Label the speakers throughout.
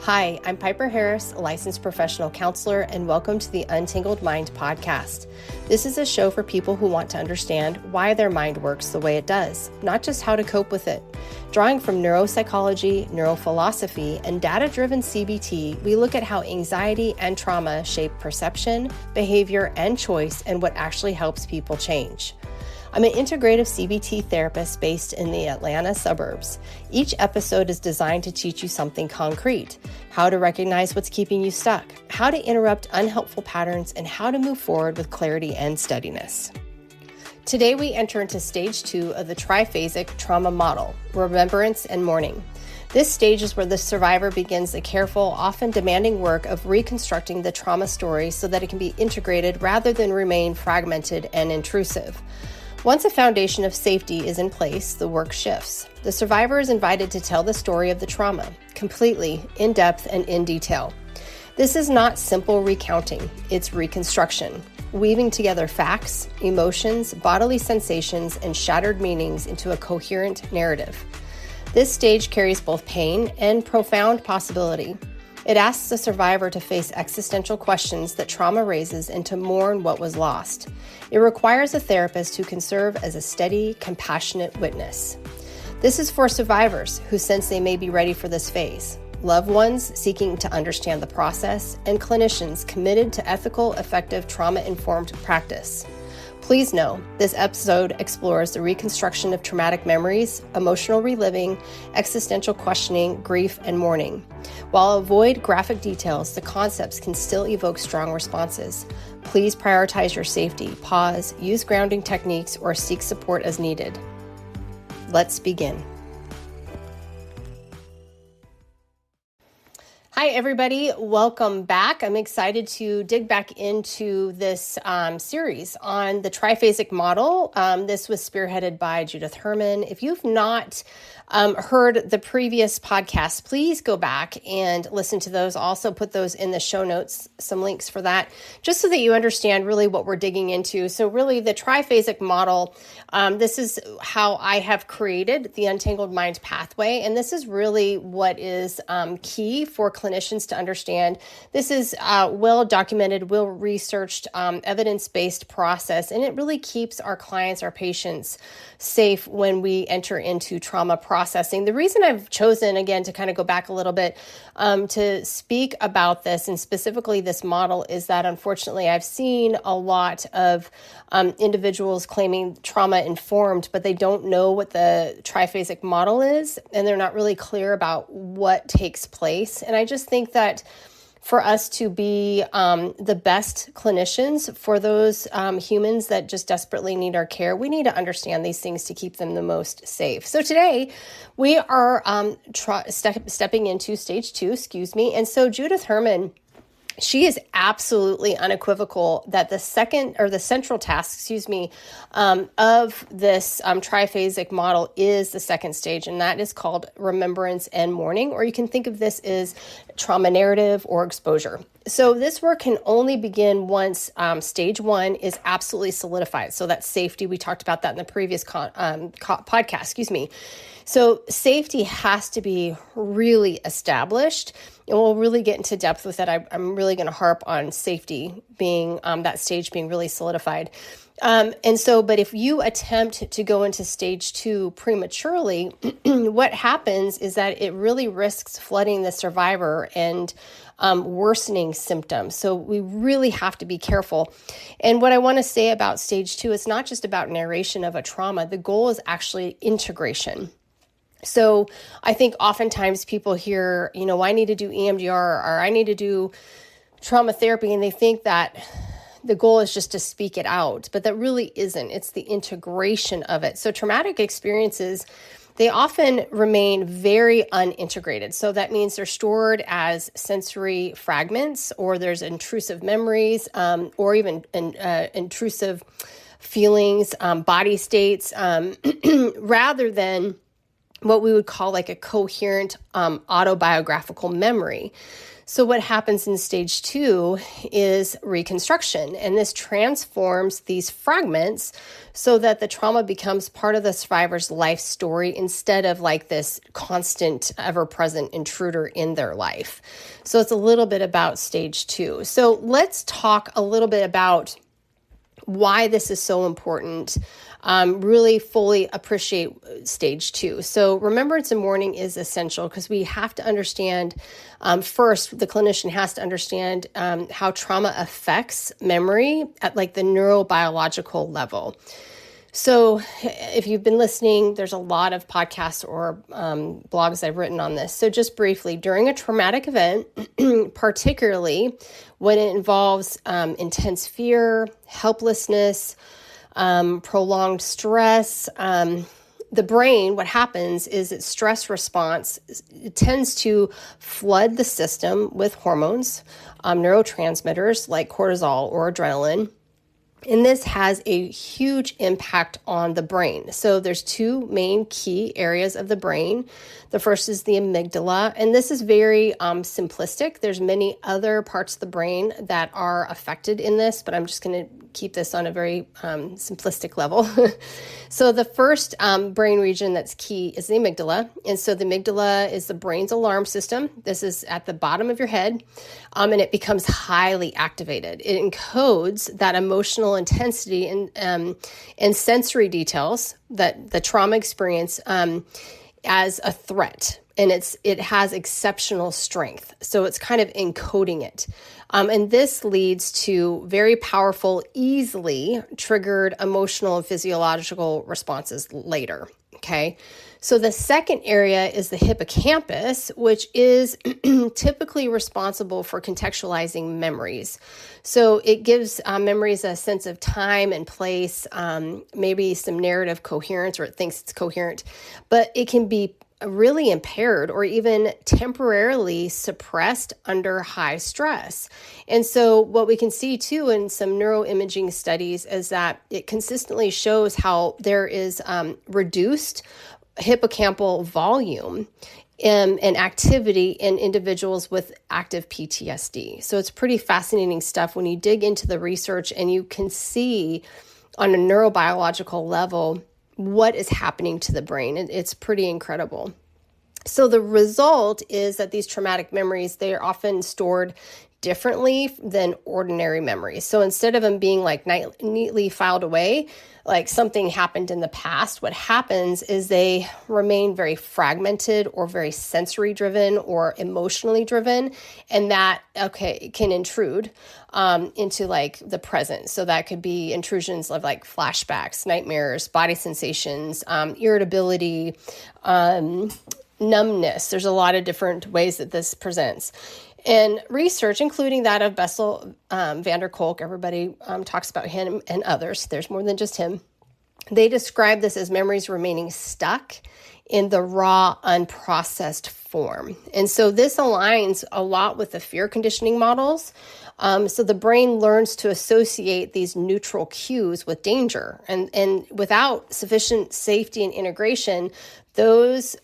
Speaker 1: Hi, I'm Piper Harris, a licensed professional counselor, and welcome to the Untangled Mind podcast. This is a show for people who want to understand why their mind works the way it does, not just how to cope with it. Drawing from neuropsychology, neurophilosophy, and data-driven CBT, we look at how anxiety and trauma shape perception, behavior, and choice, and what actually helps people change. I'm an integrative CBT therapist based in the Atlanta suburbs. Each episode is designed to teach you something concrete: how to recognize what's keeping you stuck, how to interrupt unhelpful patterns, and how to move forward with clarity and steadiness. Today, we enter into stage 2 of the Triphasic trauma model, Remembrance and Mourning. This stage is where the survivor begins the careful, often demanding work of reconstructing the trauma story so that it can be integrated rather than remain fragmented and intrusive. Once a foundation of safety is in place, the work shifts. The survivor is invited to tell the story of the trauma, completely, in depth, and in detail. This is not simple recounting, it's reconstruction, weaving together facts, emotions, bodily sensations, and shattered meanings into a coherent narrative. This stage carries both pain and profound possibility. It asks the survivor to face existential questions that trauma raises and to mourn what was lost. It requires a therapist who can serve as a steady, compassionate witness. This is for survivors who sense they may be ready for this phase, loved ones seeking to understand the process, and clinicians committed to ethical, effective, trauma-informed practice. Please know, this episode explores the reconstruction of traumatic memories, emotional reliving, existential questioning, grief, and mourning. While avoid graphic details, the concepts can still evoke strong responses. Please prioritize your safety, pause, use grounding techniques, or seek support as needed. Let's begin. Hi, everybody. Welcome back. I'm excited to dig back into this series on the triphasic model. This was spearheaded by Judith Herman. If you've not heard the previous podcast, please go back and listen to those. I'll also put those in the show notes, some links for that, just so that you understand really what we're digging into. So really the triphasic model, this is how I have created the Untangled Mind pathway. And this is really what is key for clinicians to understand. This is well-documented, well-researched, evidence-based process, and it really keeps our clients, our patients safe when we enter into trauma processing. The reason I've chosen, again, to kind of go back a little bit to speak about this, and specifically this model, is that unfortunately I've seen a lot of individuals claiming trauma-informed, but they don't know what the triphasic model is, and they're not really clear about what takes place. And I just think that for us to be the best clinicians for those humans that just desperately need our care, we need to understand these things to keep them the most safe. So today we are stepping into stage 2, and so Judith Herman, she is absolutely unequivocal that the central task, of this triphasic model is the second stage, and that is called remembrance and mourning, or you can think of this as trauma narrative or exposure. So this work can only begin once stage 1 is absolutely solidified. So that's safety. We talked about that in the previous podcast, So safety has to be really established, and we'll really get into depth with it. I'm really going to harp on safety being that stage being really solidified. But if you attempt to go into stage 2 prematurely, what happens is that it really risks flooding the survivor and worsening symptoms. So we really have to be careful. And what I want to say about stage 2, it's not just about narration of a trauma. The goal is actually integration. So I think oftentimes people hear, I need to do EMDR or I need to do trauma therapy, and they think that the goal is just to speak it out, but that really isn't. It's the integration of it. So traumatic experiences, they often remain very unintegrated. So that means they're stored as sensory fragments, or there's intrusive memories, or even intrusive feelings, body states, rather than what we would call like a coherent autobiographical memory. So what happens in stage 2 is reconstruction, and this transforms these fragments so that the trauma becomes part of the survivor's life story instead of like this constant, ever-present intruder in their life. So it's a little bit about stage 2. So let's talk a little bit about why this is so important. Really fully appreciate stage 2. So remembrance and mourning is essential because we have to understand, first, the clinician has to understand how trauma affects memory at like the neurobiological level. So if you've been listening, there's a lot of podcasts or blogs I've written on this. So just briefly, during a traumatic event, particularly when it involves intense fear, helplessness, prolonged stress, the brain, what happens is its stress response, it tends to flood the system with hormones, neurotransmitters like cortisol or adrenaline. And this has a huge impact on the brain. So there's 2 main key areas of the brain. The first is the amygdala, and this is very simplistic. There's many other parts of the brain that are affected in this, but I'm just going to keep this on a very simplistic level. So the first brain region that's key is the amygdala. And so the amygdala is the brain's alarm system. This is at the bottom of your head, and it becomes highly activated. It encodes that emotional intensity and sensory details that the trauma experience as a threat, and it has exceptional strength. So it's kind of encoding it. And this leads to very powerful, easily triggered emotional and physiological responses later. Okay. So the second area is the hippocampus, which is typically responsible for contextualizing memories. So it gives memories a sense of time and place, maybe some narrative coherence, or it thinks it's coherent, but it can be really impaired or even temporarily suppressed under high stress. And so what we can see too in some neuroimaging studies is that it consistently shows how there is reduced hippocampal volume and activity in individuals with active PTSD. So it's pretty fascinating stuff when you dig into the research and you can see on a neurobiological level what is happening to the brain. It's pretty incredible. So the result is that these traumatic memories, they are often stored differently than ordinary memories. So instead of them being like neatly filed away, like something happened in the past, what happens is they remain very fragmented or very sensory driven or emotionally driven. And that, can intrude into like the present. So that could be intrusions of like flashbacks, nightmares, body sensations, irritability, numbness. There's a lot of different ways that this presents. And research, including that of Bessel van der Kolk, everybody talks about him and others, there's more than just him, they describe this as memories remaining stuck in the raw, unprocessed form. And so this aligns a lot with the fear conditioning models. So the brain learns to associate these neutral cues with danger. And without sufficient safety and integration, those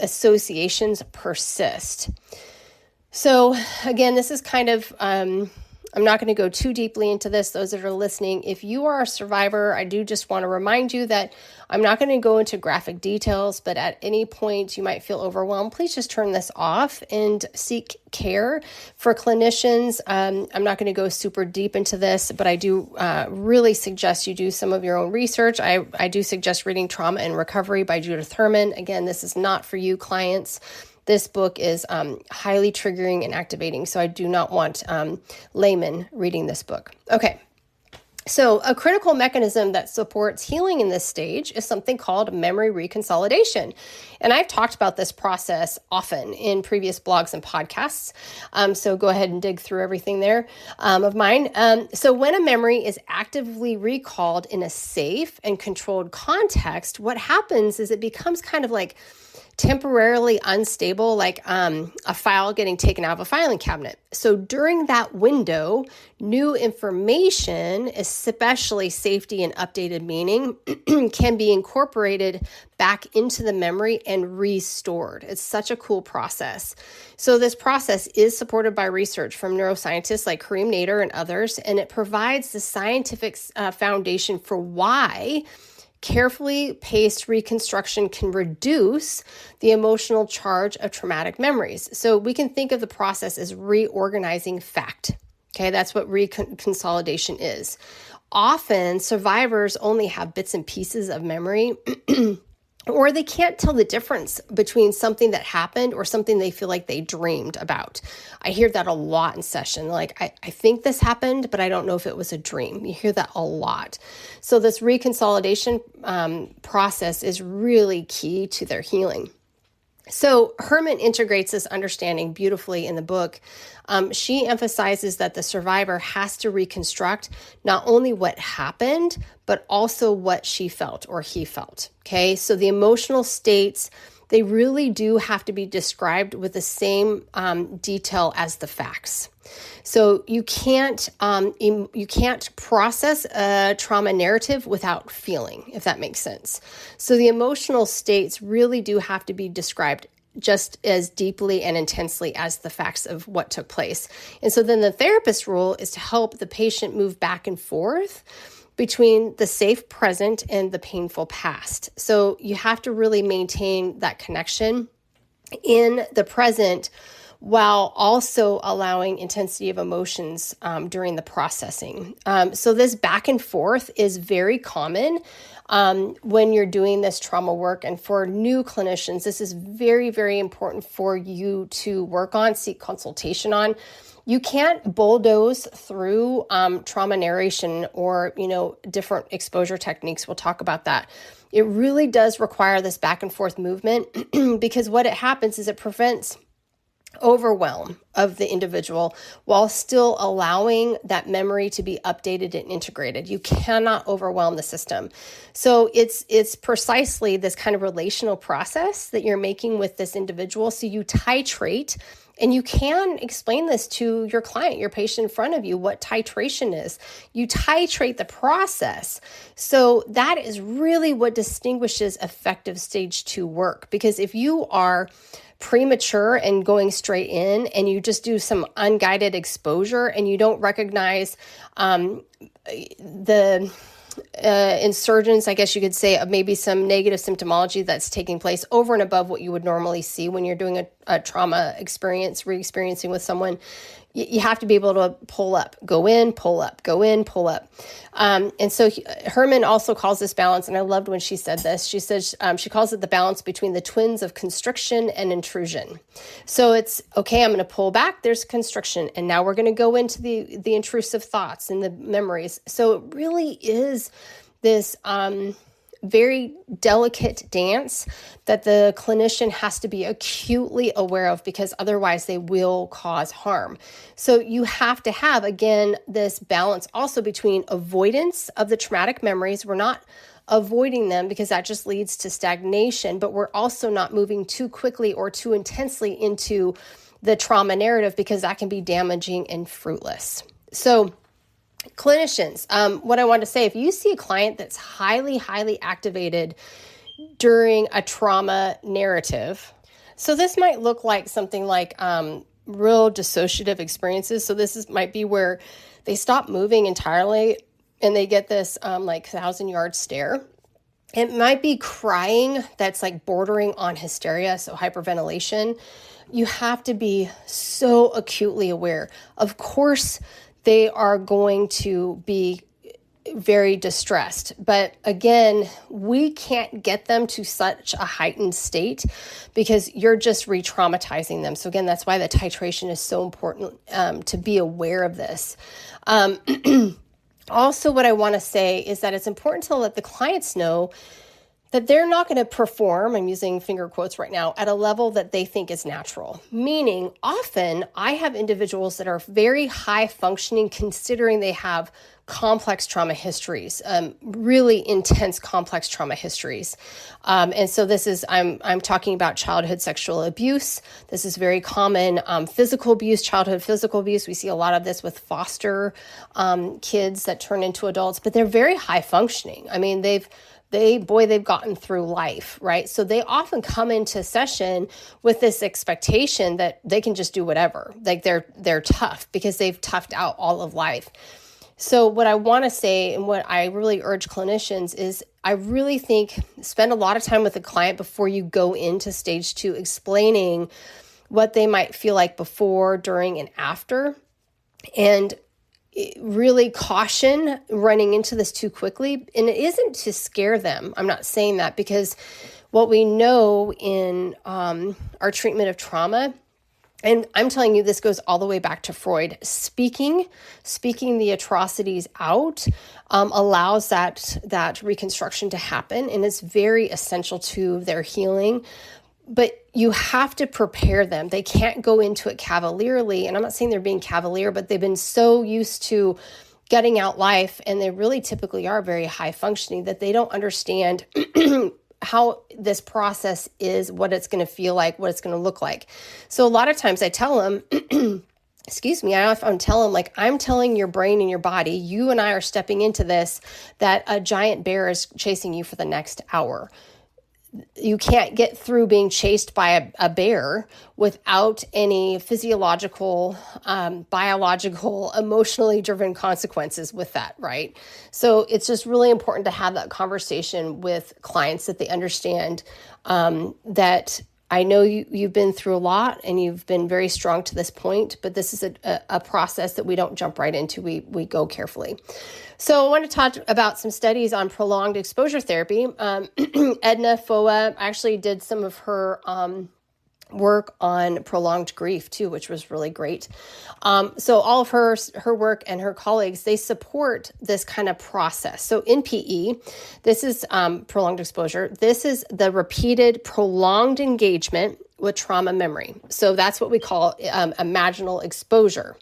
Speaker 1: associations persist. So again, this is kind of, I'm not going to go too deeply into this. Those that are listening, if you are a survivor, I do just want to remind you that I'm not going to go into graphic details, but at any point you might feel overwhelmed, please just turn this off and seek care. For clinicians, I'm not going to go super deep into this, but I do really suggest you do some of your own research. I do suggest reading Trauma and Recovery by Judith Herman. Again, this is not for you clients. This book is highly triggering and activating, so I do not want laymen reading this book. Okay, so a critical mechanism that supports healing in this stage is something called memory reconsolidation. And I've talked about this process often in previous blogs and podcasts, so go ahead and dig through everything there of mine. So when a memory is actively recalled in a safe and controlled context, what happens is it becomes kind of like temporarily unstable, like a file getting taken out of a filing cabinet. So during that window, new information is especially safety and updated meaning, can be incorporated back into the memory and restored. It's such a cool process. So this process is supported by research from neuroscientists like Kareem Nader and others, and it provides the scientific foundation for why carefully paced reconstruction can reduce the emotional charge of traumatic memories. So we can think of the process as reorganizing fact. Okay, that's what reconsolidation is. Often, survivors only have bits and pieces of memory, or they can't tell the difference between something that happened or something they feel like they dreamed about. I hear that a lot in session. Like, I think this happened, but I don't know if it was a dream. You hear that a lot. So this reconsolidation process is really key to their healing. So Herman integrates this understanding beautifully in the book. She emphasizes that the survivor has to reconstruct not only what happened, but also what she felt or he felt. Okay, so the emotional states, they really do have to be described with the same detail as the facts. So you can't process a trauma narrative without feeling, if that makes sense. So the emotional states really do have to be described just as deeply and intensely as the facts of what took place. And so then the therapist's role is to help the patient move back and forth between the safe present and the painful past. So you have to really maintain that connection in the present while also allowing intensity of emotions during the processing. So this back and forth is very common when you're doing this trauma work. And for new clinicians, this is very, very important for you to work on, seek consultation on. You can't bulldoze through trauma narration or, different exposure techniques. We'll talk about that. It really does require this back and forth movement because what it happens is it prevents overwhelm of the individual while still allowing that memory to be updated and integrated. You cannot overwhelm the system. So it's precisely this kind of relational process that you're making with this individual. So you titrate, and you can explain this to your client, your patient in front of you, what titration is. You titrate the process. So that is really what distinguishes effective stage 2 work. Because if you are premature and going straight in and you just do some unguided exposure and you don't recognize the insurgence, I guess you could say, of maybe some negative symptomology that's taking place over and above what you would normally see when you're doing a trauma experience, re-experiencing with someone, you have to be able to pull up, go in, pull up, go in, pull up. And so Herman also calls this balance, and I loved when she said this. She says she calls it the balance between the twins of constriction and intrusion. So it's, okay, I'm going to pull back, there's constriction, and now we're going to go into the intrusive thoughts and the memories. So it really is this very delicate dance that the clinician has to be acutely aware of, because otherwise they will cause harm. So you have to have, again, this balance also between avoidance of the traumatic memories. We're not avoiding them because that just leads to stagnation, but we're also not moving too quickly or too intensely into the trauma narrative because that can be damaging and fruitless. So clinicians, what I want to say, if you see a client that's highly, highly activated during a trauma narrative, so this might look like something like real dissociative experiences. So might be where they stop moving entirely and they get this 1,000-yard stare. It might be crying that's like bordering on hysteria, so hyperventilation. You have to be so acutely aware. Of course, they are going to be very distressed. But again, we can't get them to such a heightened state because you're just re-traumatizing them. So again, that's why the titration is so important to be aware of this. Also, what I want to say is that it's important to let the clients know that they're not going to perform, I'm using finger quotes right now, at a level that they think is natural. Meaning, often I have individuals that are very high functioning considering they have complex trauma histories, really intense complex trauma histories. And so this is, I'm talking about childhood sexual abuse. This is very common. Physical abuse, childhood physical abuse. We see a lot of this with foster kids that turn into adults, but they're very high functioning. I mean, they've gotten through life, right? So they often come into session with this expectation that they can just do whatever. Like they're tough because they've toughed out all of life. So what I want to say and what I really urge clinicians is I really think spend a lot of time with the client before you go into stage 2, explaining what they might feel like before, during, and after. And really caution running into this too quickly. And it isn't to scare them. I'm not saying that, because what we know in our treatment of trauma, and I'm telling you, this goes all the way back to Freud, speaking the atrocities out allows that reconstruction to happen. And it's very essential to their healing. But you have to prepare them. They can't go into it cavalierly. And I'm not saying they're being cavalier, but they've been so used to gutting out life, and they really typically are very high functioning, that they don't understand how this process is, what it's going to feel like, what it's going to look like. So a lot of times I tell them, I often tell them, like, I'm telling your brain and your body, you and I are stepping into this, that a giant bear is chasing you for the next hour. You can't get through being chased by a bear without any physiological, biological, emotionally driven consequences with that, right? So it's just really important to have that conversation with clients, that they understand that I know you've been through a lot and you've been very strong to this point, but this is a process that we don't jump right into. We go carefully. So I want to talk about some studies on prolonged exposure therapy. Edna Foa actually did some of her work on prolonged grief too, which was really great. So all of her work and her colleagues, they support this kind of process. So in PE, this is prolonged exposure. This is the repeated prolonged engagement with trauma memory. So that's what we call imaginal exposure.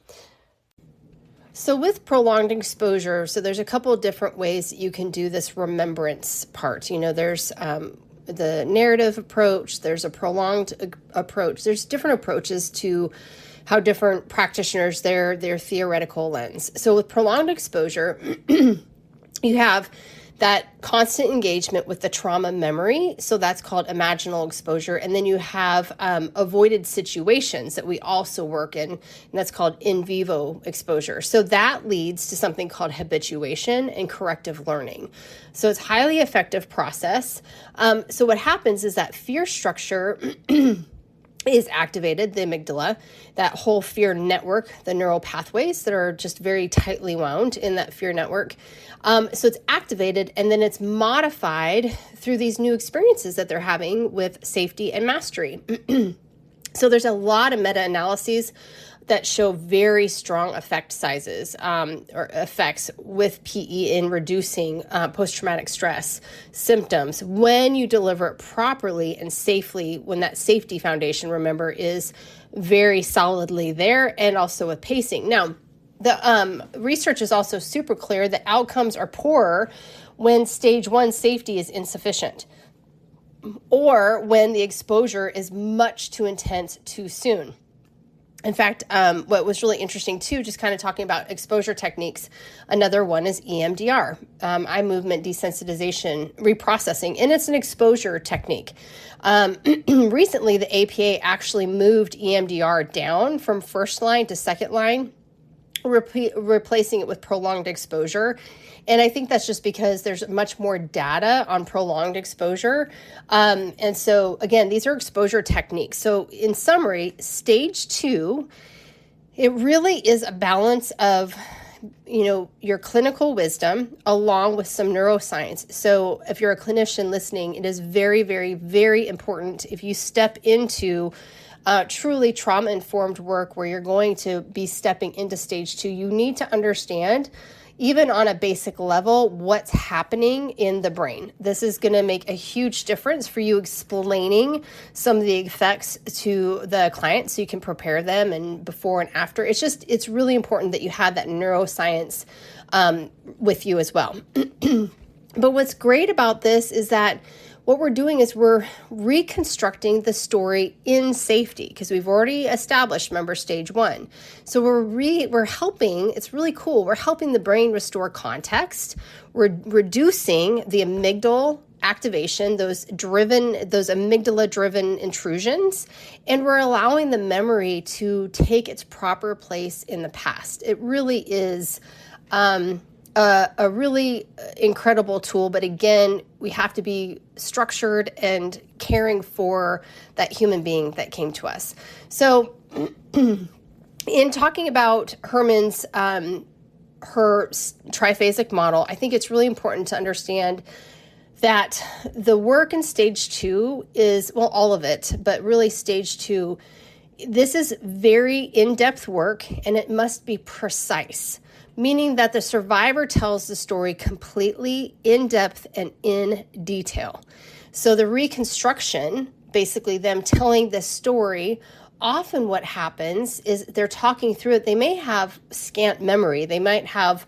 Speaker 1: So with prolonged exposure, so there's a couple of different ways that you can do this remembrance part. You know, there's the narrative approach, there's a prolonged approach. There's different approaches to how different practitioners, their theoretical lens. So with prolonged exposure, you have that constant engagement with the trauma memory. So that's called imaginal exposure. And then you have avoided situations that we also work in, and that's called in vivo exposure. So that leads to something called habituation and corrective learning. So it's a highly effective process. So what happens is that fear structure is activated, the amygdala, that whole fear network, the neural pathways that are just very tightly wound in that fear network. So it's activated, and then it's modified through these new experiences that they're having with safety and mastery. So there's a lot of meta-analyses that show very strong effect sizes or effects with PE in reducing post-traumatic stress symptoms when you deliver it properly and safely, when that safety foundation, remember, is very solidly there, and also with pacing. Now, the research is also super clear that outcomes are poorer when stage 1 safety is insufficient, or when the exposure is much too intense too soon. In fact, what was really interesting too, just kind of talking about exposure techniques, another one is EMDR, eye movement desensitization reprocessing, and it's an exposure technique. Recently, the APA actually moved EMDR down from first line to second line, replacing it with prolonged exposure. And I think that's just because there's much more data on prolonged exposure. And so, again, these are exposure techniques. So in summary, stage 2, it really is a balance of, your clinical wisdom along with some neuroscience. So if you're a clinician listening, it is very, very, very important if you step into truly trauma-informed work where you're going to be stepping into stage 2, you need to understand even on a basic level, what's happening in the brain. This is going to make a huge difference for you explaining some of the effects to the client so you can prepare them and before and after. It's really important that you have that neuroscience with you as well. But what's great about this is that what we're doing is we're reconstructing the story in safety, because we've already established, remember, stage 1. So we're helping, it's really cool, we're helping the brain restore context. We're reducing the amygdala activation, those amygdala-driven intrusions, and we're allowing the memory to take its proper place in the past. It really is a really incredible tool, but again, we have to be structured and caring for that human being that came to us. So in talking about Herman's, her triphasic model, I think it's really important to understand that the work in stage 2 is, well, all of it, but really stage 2, this is very in-depth work and it must be precise, meaning that the survivor tells the story completely in depth and in detail. So the reconstruction, basically them telling the story, often what happens is they're talking through it. They may have scant memory. They might have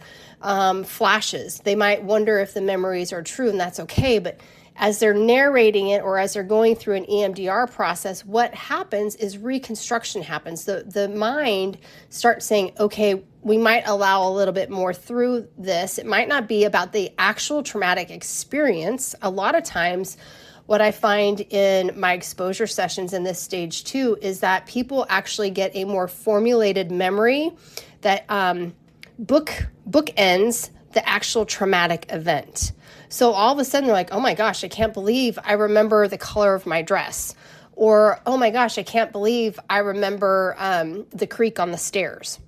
Speaker 1: flashes. They might wonder if the memories are true, and that's okay. But as they're narrating it or as they're going through an EMDR process, what happens is reconstruction happens. The mind starts saying, okay, we might allow a little bit more through this. It might not be about the actual traumatic experience. A lot of times, what I find in my exposure sessions in this stage 2 is that people actually get a more formulated memory that bookends the actual traumatic event. So all of a sudden they're like, oh my gosh, I can't believe I remember the color of my dress. Or, oh my gosh, I can't believe I remember the creak on the stairs.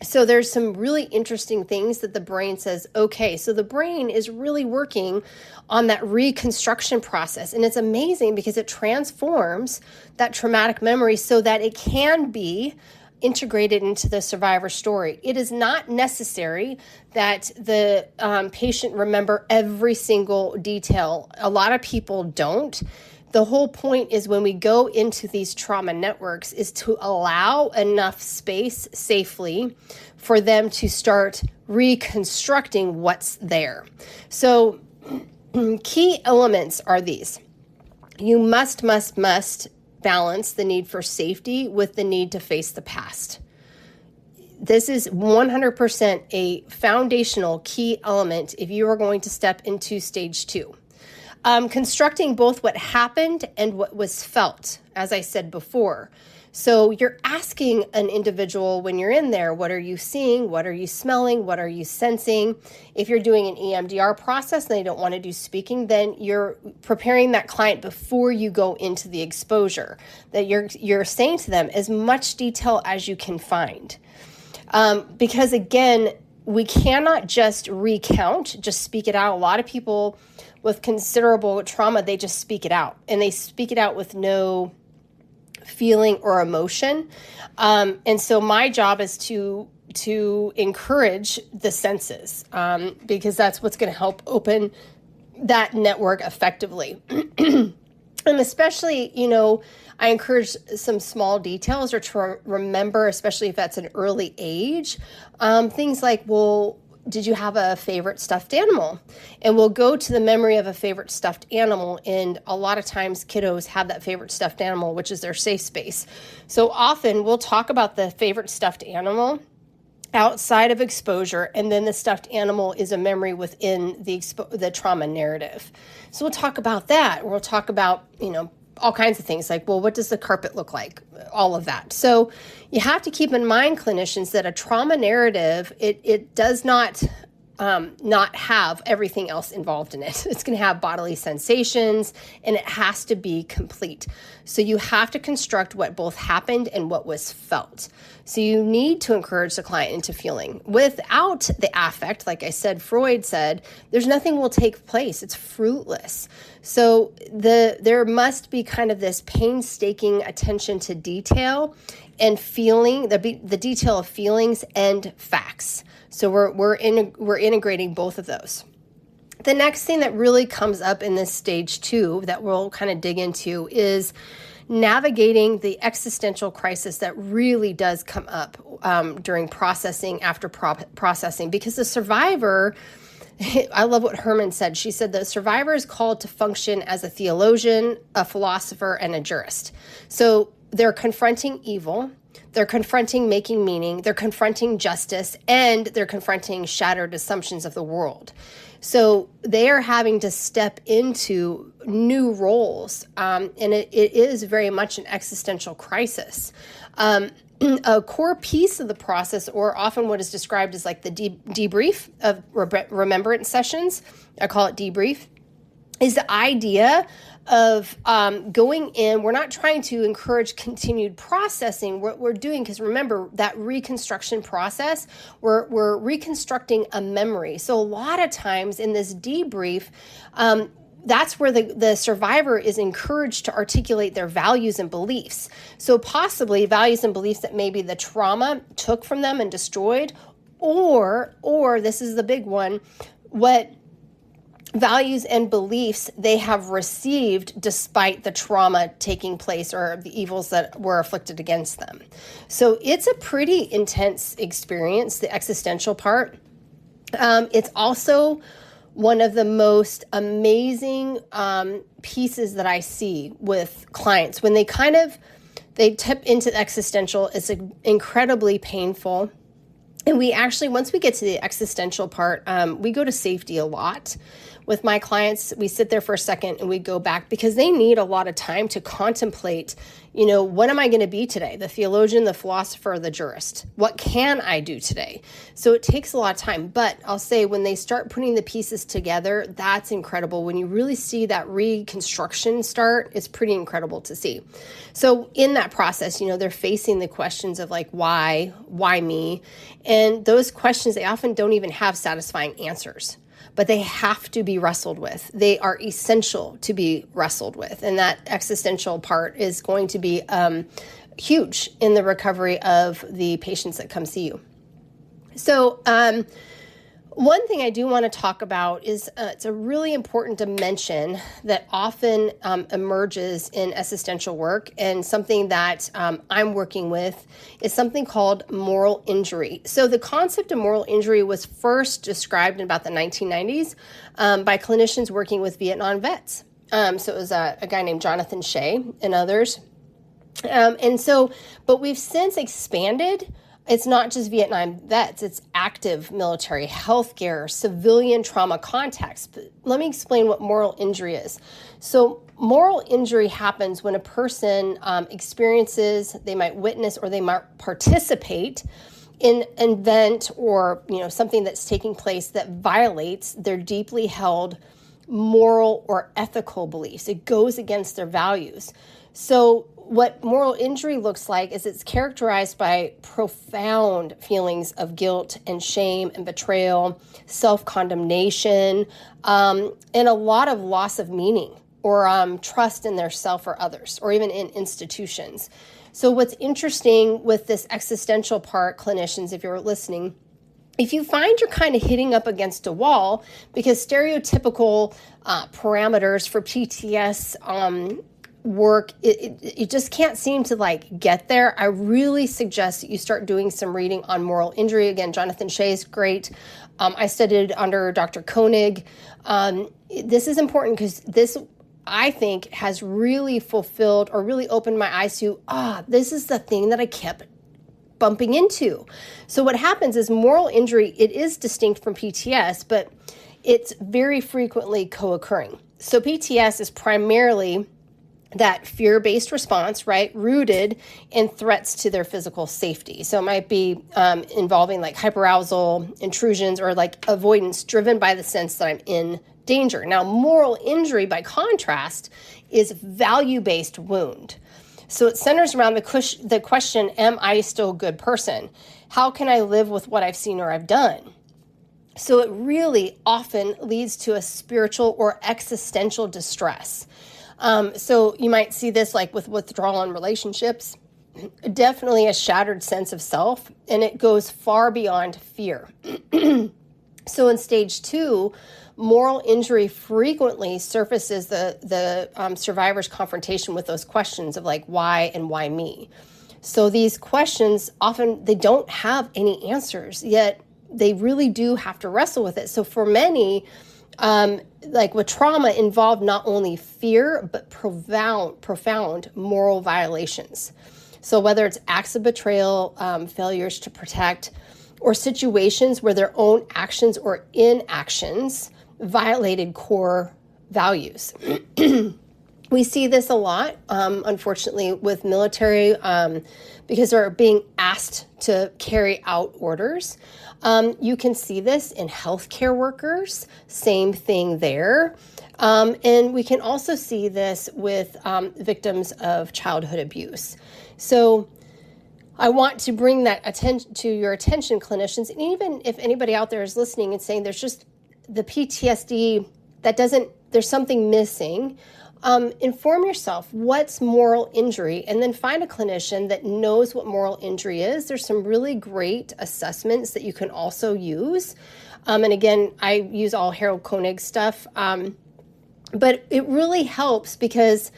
Speaker 1: So there's some really interesting things that the brain says, okay, so the brain is really working on that reconstruction process. And it's amazing because it transforms that traumatic memory so that it can be integrated into the survivor story. It is not necessary that the patient remember every single detail. A lot of people don't. The whole point is when we go into these trauma networks is to allow enough space safely for them to start reconstructing what's there. So key elements are these. You must balance the need for safety with the need to face the past. This is 100% a foundational key element if you are going to step into stage 2. Constructing both what happened and what was felt, as I said before. So you're asking an individual when you're in there, what are you seeing? What are you smelling? What are you sensing? If you're doing an EMDR process and they don't want to do speaking, then you're preparing that client before you go into the exposure, that you're saying to them as much detail as you can find. Because again, we cannot just recount, just speak it out. A lot of people with considerable trauma, they just speak it out, and they speak it out with no feeling or emotion. And so my job is to encourage the senses, because that's what's going to help open that network effectively. And especially, I encourage some small details or to remember, especially if that's an early age, things like, well, did you have a favorite stuffed animal? And we'll go to the memory of a favorite stuffed animal. And a lot of times kiddos have that favorite stuffed animal, which is their safe space. So often we'll talk about the favorite stuffed animal outside of exposure, and then the stuffed animal is a memory within the trauma narrative. So we'll talk about that. We'll talk about, all kinds of things like, well, what does the carpet look like? All of that. So you have to keep in mind, clinicians, that a trauma narrative, it does not have everything else involved in it. It's going to have bodily sensations, and it has to be complete. So you have to construct what both happened and what was felt. So you need to encourage the client into feeling. Without the affect, like I said, Freud said, there's nothing will take place. It's fruitless. So there must be kind of this painstaking attention to detail and feeling, the detail of feelings and facts. So we're integrating both of those. The next thing that really comes up in this stage 2 that we'll kind of dig into is navigating the existential crisis that really does come up during processing, after processing, because the survivor, I love what Herman said. She said the survivor is called to function as a theologian, a philosopher, and a jurist. So they're confronting evil, they're confronting making meaning, they're confronting justice, and they're confronting shattered assumptions of the world. So they are having to step into new roles, and it is very much an existential crisis. A core piece of the process, or often what is described as like the debrief of remembrance sessions, I call it debrief, is the idea of going in. We're not trying to encourage continued processing. What we're doing, because remember that reconstruction process, we're reconstructing a memory. So a lot of times in this debrief, that's where the survivor is encouraged to articulate their values and beliefs. So possibly values and beliefs that maybe the trauma took from them and destroyed, or this is the big one, what values and beliefs they have received despite the trauma taking place or the evils that were afflicted against them. So it's a pretty intense experience, the existential part. It's also one of the most amazing pieces that I see with clients when they tip into the existential. It's incredibly painful. And we actually, once we get to the existential part, we go to safety a lot. With my clients, we sit there for a second and we go back because they need a lot of time to contemplate, what am I going to be today? The theologian, the philosopher, the jurist. What can I do today? So it takes a lot of time. But I'll say when they start putting the pieces together, that's incredible. When you really see that reconstruction start, it's pretty incredible to see. So in that process, they're facing the questions of like, why me? And those questions, they often don't even have satisfying answers, but they have to be wrestled with. They are essential to be wrestled with. And that existential part is going to be huge in the recovery of the patients that come see you. So one thing I do want to talk about is it's a really important dimension that often emerges in existential work, and something that I'm working with is something called moral injury. So the concept of moral injury was first described in about the 1990s by clinicians working with Vietnam vets. So it was a guy named Jonathan Shea and others. But we've since expanded. It's not just Vietnam vets, it's active military, healthcare, civilian trauma context. But let me explain what moral injury is. So moral injury happens when a person experiences, they might witness, or they might participate in an event or something that's taking place that violates their deeply held moral or ethical beliefs. It goes against their values. So what moral injury looks like is it's characterized by profound feelings of guilt and shame and betrayal, self-condemnation, and a lot of loss of meaning or trust in their self or others, or even in institutions. So what's interesting with this existential part, clinicians, if you're listening, if you find you're kind of hitting up against a wall, because stereotypical parameters for PTS work, it just can't seem to get there, I really suggest that you start doing some reading on moral injury. Again, Jonathan Shea is great. I studied under Dr. Koenig. This is important because this, I think, has really fulfilled or really opened my eyes to, this is the thing that I kept bumping into. So what happens is moral injury, it is distinct from PTS, but it's very frequently co-occurring. So PTS is primarily that fear-based response, right, rooted in threats to their physical safety. So it might be involving hyperarousal, intrusions, or avoidance driven by the sense that I'm in danger. Now, moral injury, by contrast, is value-based wound. So it centers around the question, am I still a good person? How can I live with what I've seen or I've done? So it really often leads to a spiritual or existential distress. So you might see this like with withdrawal in relationships, definitely a shattered sense of self, and it goes far beyond fear. So in stage 2, moral injury frequently surfaces the survivor's confrontation with those questions of like, why and why me? So these questions often, they don't have any answers, yet they really do have to wrestle with it. So for many, like with trauma, involved not only fear, but profound moral violations. So whether it's acts of betrayal, failures to protect, or situations where their own actions or inactions violated core values. We see this a lot, unfortunately, with military, because they're being asked to carry out orders. You can see this in healthcare workers, same thing there. And we can also see this with victims of childhood abuse. So I want to bring that attention to your attention, clinicians, and even if anybody out there is listening and saying there's just the PTSD there's something missing. Inform yourself, what's moral injury, and then find a clinician that knows what moral injury is. There's some really great assessments that you can also use. And again, I use all Harold Koenig stuff, but it really helps because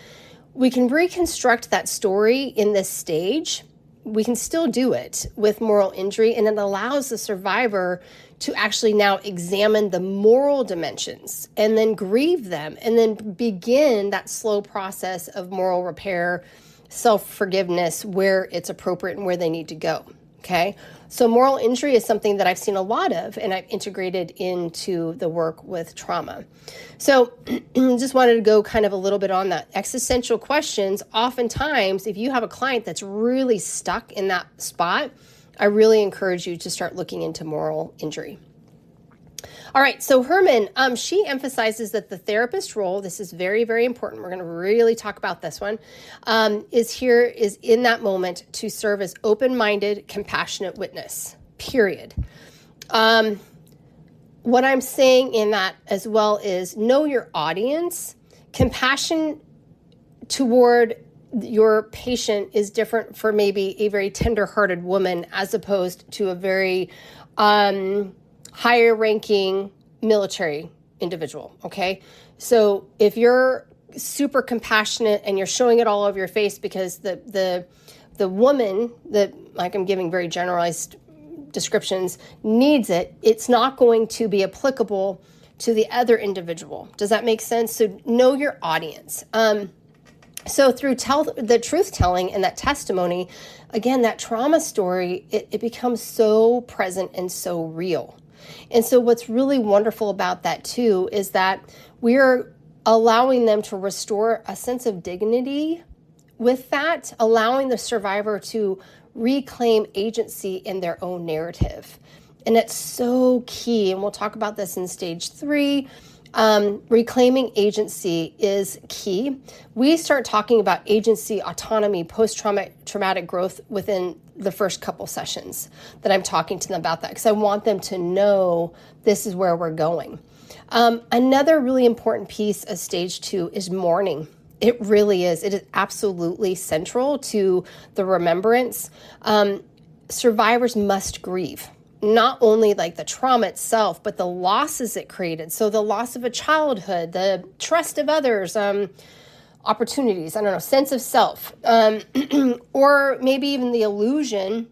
Speaker 1: we can reconstruct that story in this stage. We can still do it with moral injury, and it allows the survivor to actually now examine the moral dimensions and then grieve them and then begin that slow process of moral repair, self-forgiveness where it's appropriate and where they need to go. Okay. So moral injury is something that I've seen a lot of, and I've integrated into the work with trauma. So just wanted to go kind of a little bit on that. Existential questions, oftentimes, if you have a client that's really stuck in that spot, I really encourage you to start looking into moral injury. All right, so Herman, she emphasizes that the therapist role, this is very, very important. We're going to really talk about this one, is in that moment to serve as open-minded, compassionate witness, period. What I'm saying in that as well is know your audience. Compassion toward your patient is different for maybe a very tender-hearted woman as opposed to a very higher ranking military individual. Okay. So if you're super compassionate and you're showing it all over your face because the woman that, like I'm giving very generalized descriptions, needs it, it's not going to be applicable to the other individual. Does that make sense? So know your audience. So through the truth telling and that testimony, again, that trauma story, it becomes so present and so real. And so what's really wonderful about that too is that we're allowing them to restore a sense of dignity with that, allowing the survivor to reclaim agency in their own narrative. And it's so key. And we'll talk about this in stage 3. Reclaiming agency is key. We start talking about agency, autonomy, post-traumatic growth within the first couple sessions that I'm talking to them about that, because I want them to know this is where we're going. Another really important piece of stage 2 is mourning. It really is. It is absolutely central to the remembrance. Survivors must grieve. Not only like the trauma itself, but the losses it created. So the loss of a childhood, the trust of others, opportunities, sense of self, or maybe even the illusion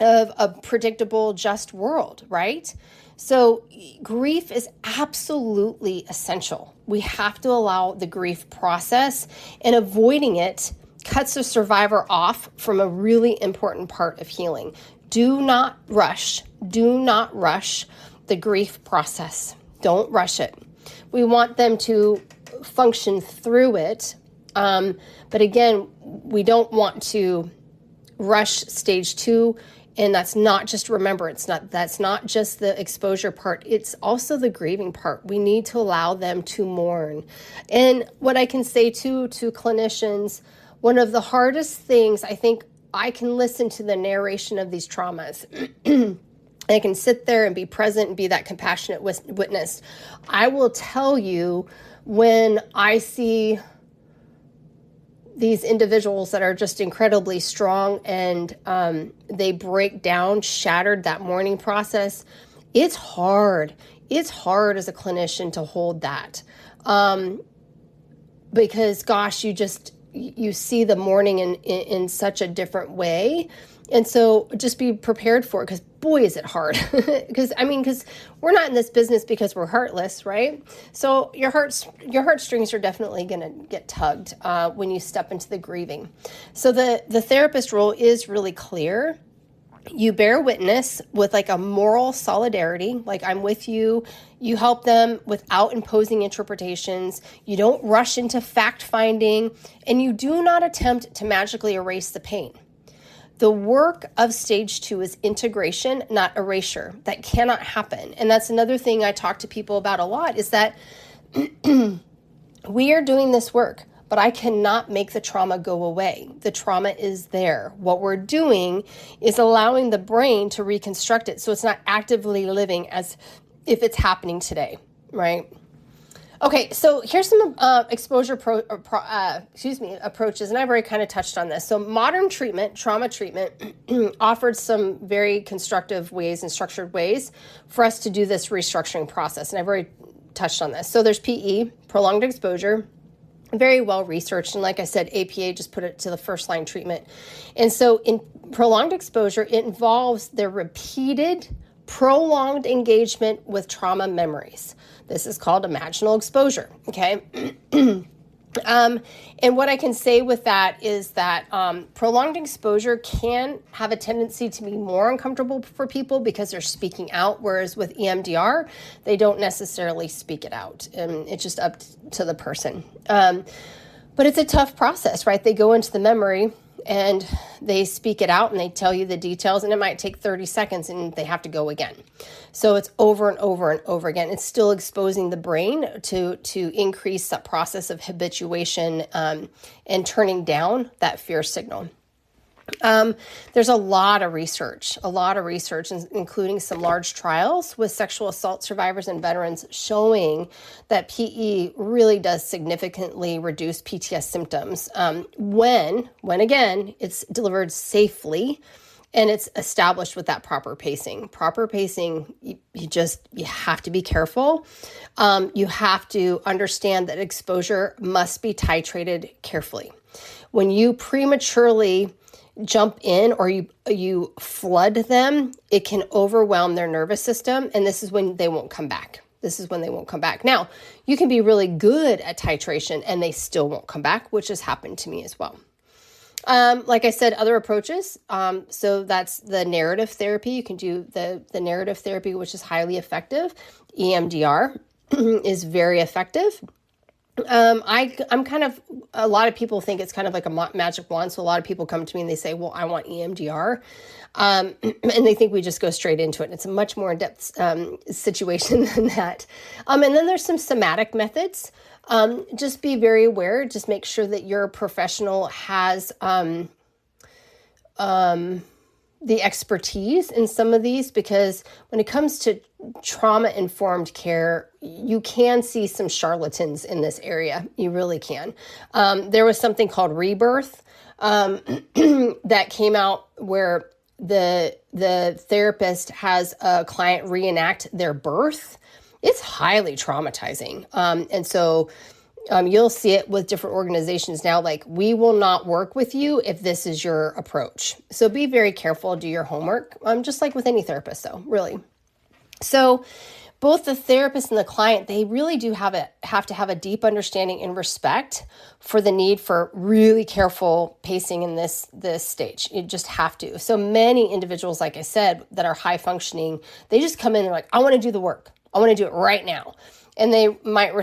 Speaker 1: of a predictable, just world, right? So grief is absolutely essential. We have to allow the grief process, and avoiding it cuts the survivor off from a really important part of healing. Do not rush the grief process. Don't rush it. We want them to function through it. But again, we don't want to rush stage 2. And that's not just remembrance. That's not just the exposure part. It's also the grieving part. We need to allow them to mourn. And what I can say to clinicians, one of the hardest things, I think, I can listen to the narration of these traumas. I can sit there and be present and be that compassionate witness. I will tell you, when I see these individuals that are just incredibly strong and they break down, shattered that mourning process, it's hard. It's hard as a clinician to hold that. Because gosh, you see the mourning in such a different way. And so just be prepared for it, because boy, is it hard. Because we're not in this business because we're heartless, right? So your heartstrings are definitely going to get tugged when you step into the grieving. So the therapist role is really clear. You bear witness with like a moral solidarity, like I'm with you. You help them without imposing interpretations. You don't rush into fact finding, and you do not attempt to magically erase the pain. The work of stage 2 is integration, not erasure. That cannot happen. And that's another thing I talk to people about a lot, is that we are doing this work, but I cannot make the trauma go away. The trauma is there. What we're doing is allowing the brain to reconstruct it, so it's not actively living as if it's happening today, right? Okay, so here's some exposure approaches, and I've already kind of touched on this. So modern treatment, trauma treatment, offered some very constructive ways and structured ways for us to do this restructuring process, and I've already touched on this. So there's PE, prolonged exposure, very well researched, and like I said, APA just put it to the first line treatment. And so in prolonged exposure, it involves the repeated, prolonged engagement with trauma memories. This is called imaginal exposure, okay? And what I can say with that is that prolonged exposure can have a tendency to be more uncomfortable for people because they're speaking out, whereas with EMDR, they don't necessarily speak it out. It's just up to the person. But it's a tough process, right? They go into the memory and they speak it out and they tell you the details, and it might take 30 seconds and they have to go again. So it's over and over and over again. It's still exposing the brain to increase that process of habituation and turning down that fear signal. There's a lot of research, including some large trials with sexual assault survivors and veterans, showing that PE really does significantly reduce PTSD symptoms when again, it's delivered safely and it's established with that proper pacing. Proper pacing, you have to be careful. You have to understand that exposure must be titrated carefully. When you prematurely jump in or you flood them, it can overwhelm their nervous system, and this is when they won't come back. Now, you can be really good at titration and they still won't come back, which has happened to me as well. Like I said, other approaches. So that's the narrative therapy. You can do the narrative therapy, which is highly effective. EMDR is very effective. I'm kind of, a lot of people think it's kind of like a magic wand. So a lot of people come to me and they say, well, I want EMDR. And they think we just go straight into it. And it's a much more in-depth situation than that. And then there's some somatic methods. Just be very aware. Just make sure that your professional has the expertise in some of these, because when it comes to trauma-informed care, you can see some charlatans in this area. You really can. There was something called Rebirth that came out where the therapist has a client reenact their birth. It's highly traumatizing. And so you'll see it with different organizations now, like, we will not work with you if this is your approach. So be very careful, do your homework, just like with any therapist though, really. So both the therapist and the client, they really do have to have a deep understanding and respect for the need for really careful pacing in this stage. You just have to. So many individuals, like I said, that are high functioning, they just come in and they're like, I want to do the work. I want to do it right now. And they might,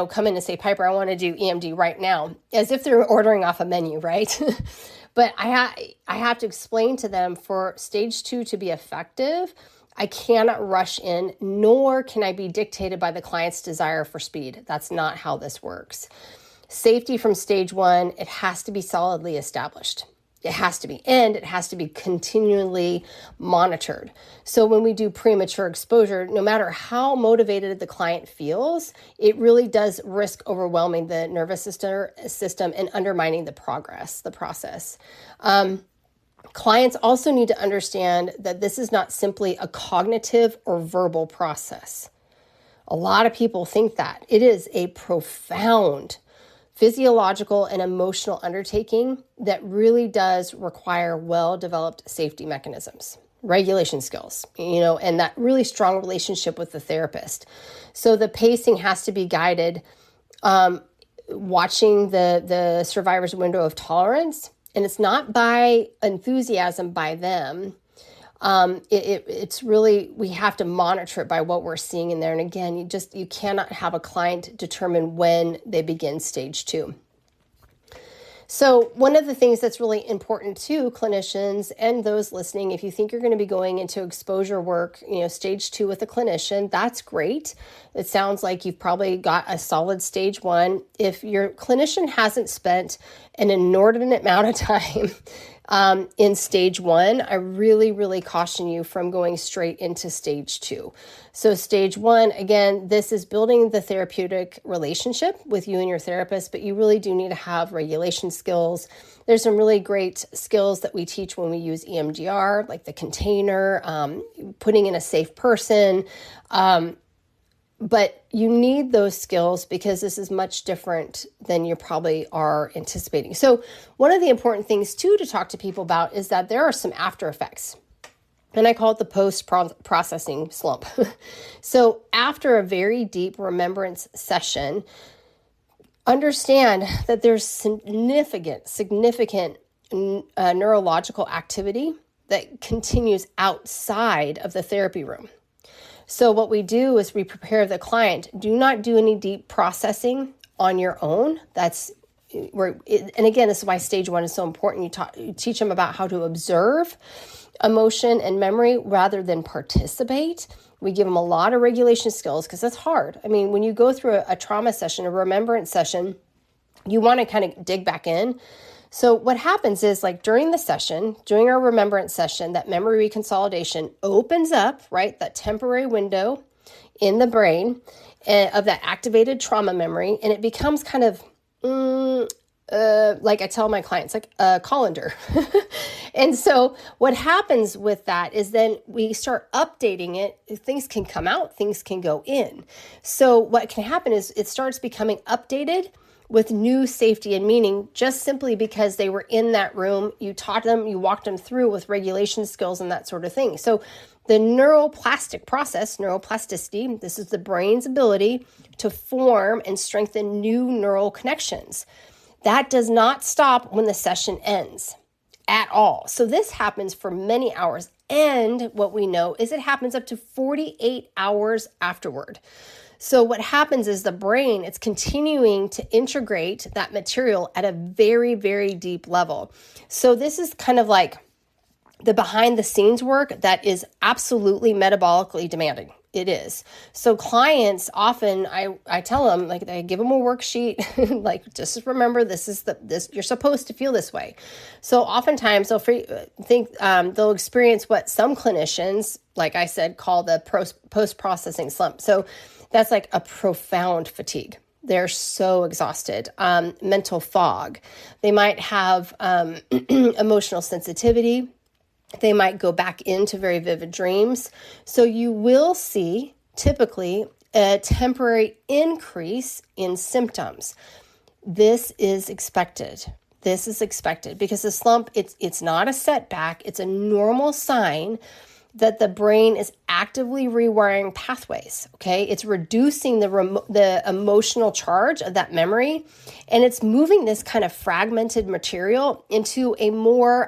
Speaker 1: come in and say, Piper, I want to do EMD right now, as if they're ordering off a menu, right? But I have to explain to them, for stage 2 to be effective, I cannot rush in, nor can I be dictated by the client's desire for speed. That's not how this works. Safety from stage 1, it has to be solidly established. It has to be, and it has to be continually monitored. So when we do premature exposure, no matter how motivated the client feels, it really does risk overwhelming the nervous system and undermining the process. Clients also need to understand that this is not simply a cognitive or verbal process. A lot of people think that. It is a profound physiological and emotional undertaking that really does require well-developed safety mechanisms, regulation skills, and that really strong relationship with the therapist. So the pacing has to be guided, watching the survivor's window of tolerance. And it's not by enthusiasm by them. It's really, we have to monitor it by what we're seeing in there. And again, you cannot have a client determine when they begin stage 2. So one of the things that's really important to clinicians and those listening, if you think you're going to be going into exposure work, stage 2 with a clinician, that's great. It sounds like you've probably got a solid stage 1. If your clinician hasn't spent an inordinate amount of time in stage 1, I really, really caution you from going straight into stage 2. So stage 1, again, this is building the therapeutic relationship with you and your therapist, but you really do need to have regulation skills. There's some really great skills that we teach when we use EMDR, like the container, putting in a safe person. But you need those skills because this is much different than you probably are anticipating. So one of the important things too to talk to people about is that there are some after effects. And I call it the post-processing slump. So after a very deep remembrance session, understand that there's significant neurological activity that continues outside of the therapy room. So what we do is we prepare the client. Do not do any deep processing on your own. And again, this is why stage 1 is so important. You teach them about how to observe emotion and memory rather than participate. We give them a lot of regulation skills because that's hard. I mean, when you go through a trauma session, a remembrance session, you want to kind of dig back in. So what happens is, like during the session, during our remembrance session, that memory reconsolidation opens up, right? That temporary window in the brain of that activated trauma memory. And it becomes kind of, like I tell my clients, like a colander. And so what happens with that is then we start updating it. Things can come out, things can go in. So what can happen is it starts becoming updated with new safety and meaning, just simply because they were in that room. You taught them, you walked them through with regulation skills and that sort of thing. So the neuroplastic process, neuroplasticity, this is the brain's ability to form and strengthen new neural connections. That does not stop when the session ends at all. So this happens for many hours. And what we know is it happens up to 48 hours afterward. So what happens is the brain, it's continuing to integrate that material at a very, very deep level. So this is kind of like the behind the scenes work that is absolutely metabolically demanding. It is. So clients often, I tell them, like I give them a worksheet, like just remember this you're supposed to feel this way. So oftentimes they'll experience what some clinicians, like I said, call the post-processing slump. So that's like a profound fatigue. They're so exhausted. Mental fog. They might have emotional sensitivity. They might go back into very vivid dreams. So you will see typically a temporary increase in symptoms. This is expected. Because the slump, it's not a setback. It's a normal sign that the brain is actively rewiring pathways, okay? It's reducing the emotional charge of that memory, and it's moving this kind of fragmented material into a more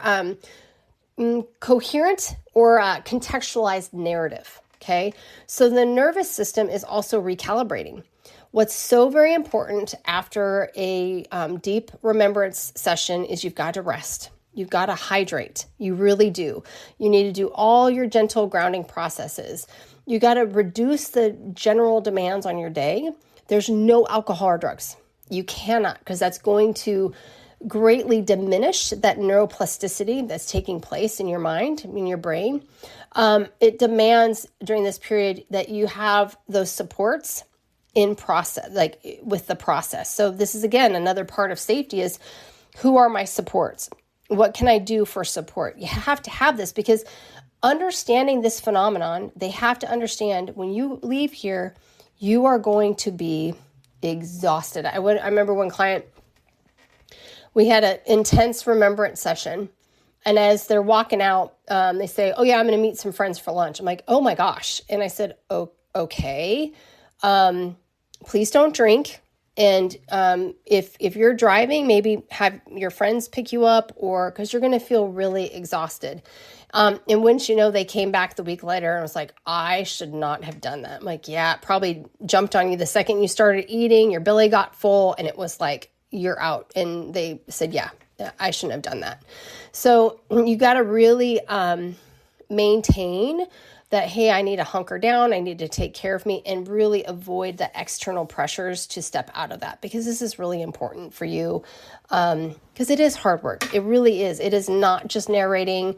Speaker 1: coherent or contextualized narrative, okay? So the nervous system is also recalibrating. What's so very important after a deep remembrance session is you've got to rest. You've got to hydrate. You really do. You need to do all your gentle grounding processes. You got to reduce the general demands on your day. There's no alcohol or drugs. You cannot, because that's going to greatly diminish that neuroplasticity that's taking place in your mind, in your brain. It demands during this period that you have those supports in process, like with the process. So this is, again, another part of safety is, who are my supports? What can I do for support? You have to have this, because understanding this phenomenon, they have to understand when you leave here, you are going to be exhausted. I remember one client, we had an intense remembrance session. And as they're walking out, they say, oh yeah, I'm going to meet some friends for lunch. I'm like, oh my gosh. And I said, oh, okay. Please don't drink. And if you're driving, maybe have your friends pick you up, or because you're going to feel really exhausted. And wouldn't you know, they came back the week later and was like, I should not have done that. I'm like, yeah, it probably jumped on you the second you started eating, your belly got full, and it was like, you're out. And they said, yeah, I shouldn't have done that. So you got to really maintain that, hey, I need to hunker down, I need to take care of me, and really avoid the external pressures to step out of that, because this is really important for you, because it is hard work. It really is. It is not just narrating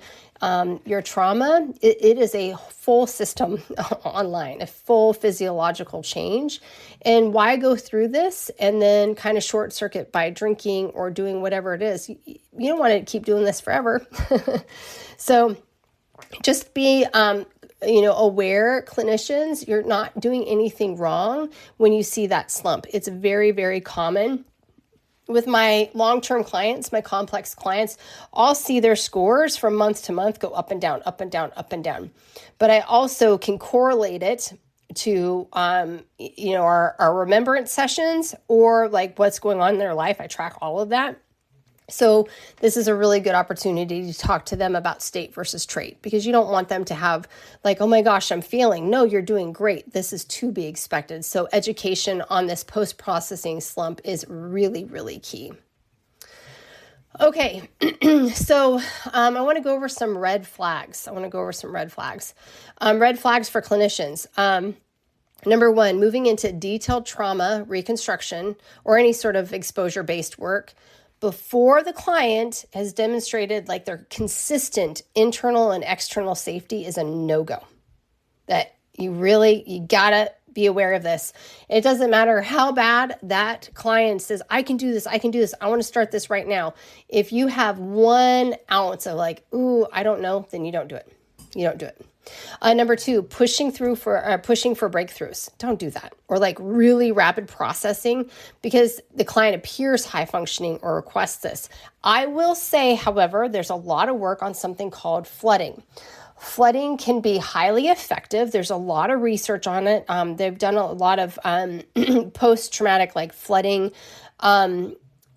Speaker 1: your trauma. It is a full system online, a full physiological change. And why go through this and then kind of short circuit by drinking or doing whatever it is? You don't want to keep doing this forever. So just be aware, clinicians, you're not doing anything wrong when you see that slump. It's very, very common. With my long-term clients, my complex clients, I'll see their scores from month to month go up and down, up and down, up and down. But I also can correlate it to, our remembrance sessions, or like what's going on in their life. I track all of that. So this is a really good opportunity to talk to them about state versus trait, because you don't want them to have like, oh my gosh, I'm failing. No, you're doing great. This is to be expected. So education on this post-processing slump is really, really key. Okay, so I want to go over some red flags. Red flags for clinicians. Number one, moving into detailed trauma reconstruction or any sort of exposure-based work before the client has demonstrated like their consistent internal and external safety is a no-go. That you gotta be aware of this. It doesn't matter how bad that client says, I can do this, I want to start this right now. If you have 1 ounce of like, ooh, I don't know, then you don't do it. Number two, pushing for breakthroughs. Don't do that. Or like really rapid processing because the client appears high functioning or requests this. I will say, however, there's a lot of work on something called flooding. Flooding can be highly effective. There's a lot of research on it. They've done a lot of post-traumatic like flooding.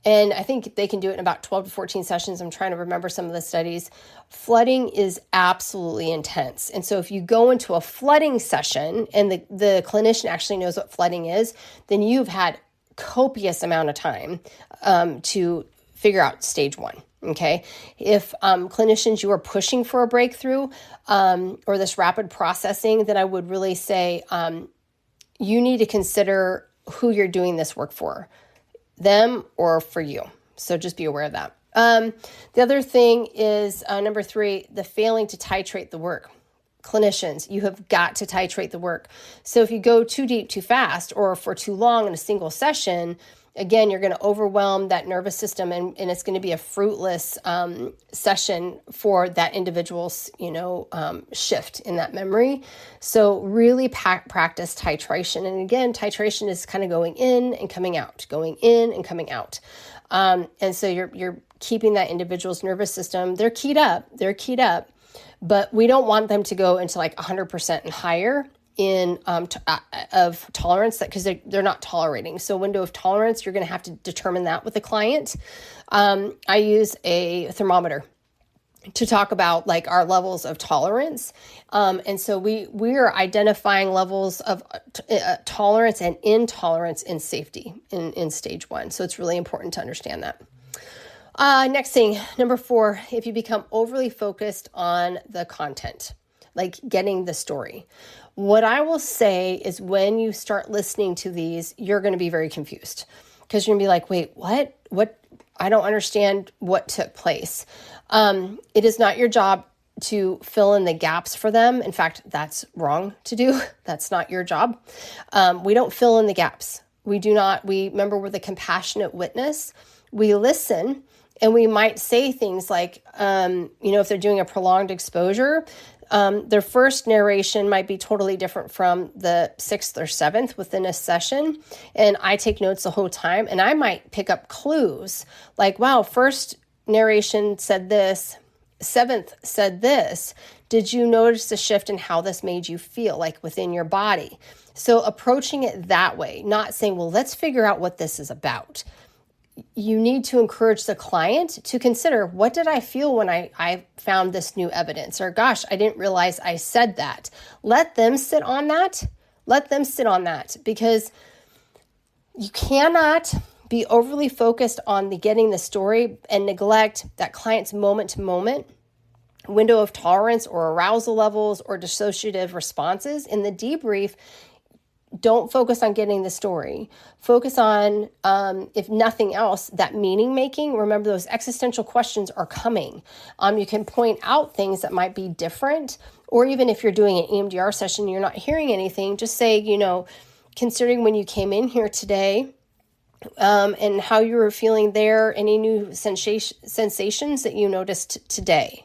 Speaker 1: And I think they can do it in about 12 to 14 sessions. I'm trying to remember some of the studies. Flooding is absolutely intense. And so if you go into a flooding session and the clinician actually knows what flooding is, then you've had copious amount of time to figure out stage one. Okay. If clinicians, you are pushing for a breakthrough or this rapid processing, then I would really say you need to consider who you're doing this work for. Them or for you. So just be aware of that. The other thing is number three, the failing to titrate the work. Clinicians, you have got to titrate the work. So if you go too deep, too fast, or for too long in a single session, again, you're going to overwhelm that nervous system and it's going to be a fruitless session for that individual's, shift in that memory. So really practice titration. And again, titration is kind of going in and coming out, going in and coming out. And so you're keeping that individual's nervous system, they're keyed up, but we don't want them to go into like 100% and higher in of tolerance, that because they're not tolerating. So window of tolerance, you're going to have to determine that with the client. I use a thermometer to talk about like our levels of tolerance. And so we are identifying levels of tolerance and intolerance in safety in stage one. So it's really important to understand that. Next thing, number 4, if you become overly focused on the content, like getting the story. What I will say is when you start listening to these, you're going to be very confused because you're going to be like, wait, what? I don't understand what took place. It is not your job to fill in the gaps for them. In fact, that's wrong to do. That's not your job. We don't fill in the gaps. We remember we're the compassionate witness. We listen, and we might say things like, if they're doing a prolonged exposure, their first narration might be totally different from the 6th or 7th within a session. And I take notes the whole time, and I might pick up clues like, wow, first narration said this, 7th said this. Did you notice the shift in how this made you feel, like within your body? So approaching it that way, not saying, well, let's figure out what this is about. You need to encourage the client to consider, what did I feel when I found this new evidence? Or gosh, I didn't realize I said that. Let them sit on that. Let them sit on that, because you cannot be overly focused on getting the story and neglect that client's moment-to-moment window of tolerance or arousal levels or dissociative responses. In the debrief, don't focus on getting the story. Focus on, if nothing else, that meaning making. Remember, those existential questions are coming. You can point out things that might be different, or even if you're doing an EMDR session and you're not hearing anything, just say, considering when you came in here today, and how you were feeling there, any new sensations that you noticed today.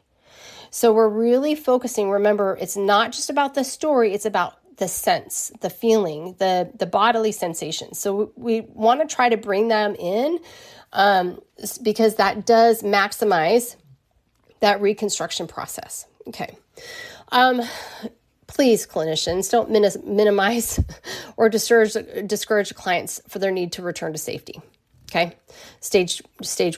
Speaker 1: So we're really focusing. Remember, it's not just about the story, it's about the sense, the feeling, the bodily sensations. So we want to try to bring them in, because that does maximize that reconstruction process. Okay. Please, clinicians, don't minimize or discourage clients for their need to return to safety. Okay. Stage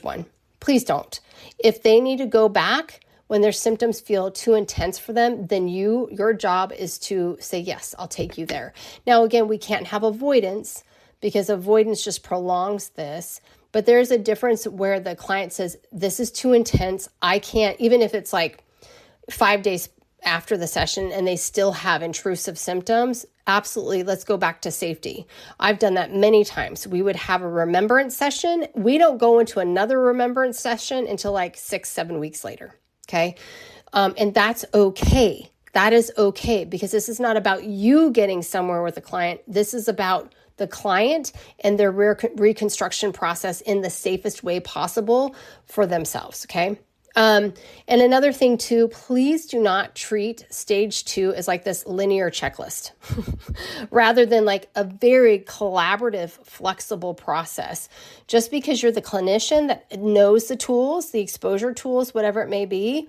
Speaker 1: 1. Please don't. If they need to go back when their symptoms feel too intense for them, then your job is to say, yes, I'll take you there. Now, again, we can't have avoidance, because avoidance just prolongs this. But there's a difference where the client says, this is too intense. I can't, even if it's like 5 days after the session and they still have intrusive symptoms, absolutely, let's go back to safety. I've done that many times. We would have a remembrance session. We don't go into another remembrance session until like 6-7 weeks later. Okay. And that's okay. That is okay, because this is not about you getting somewhere with the client. This is about the client and their reconstruction process in the safest way possible for themselves. Okay. And another thing too, please do not treat stage 2 as like this linear checklist rather than like a very collaborative, flexible process. Just because you're the clinician that knows the tools, the exposure tools, whatever it may be,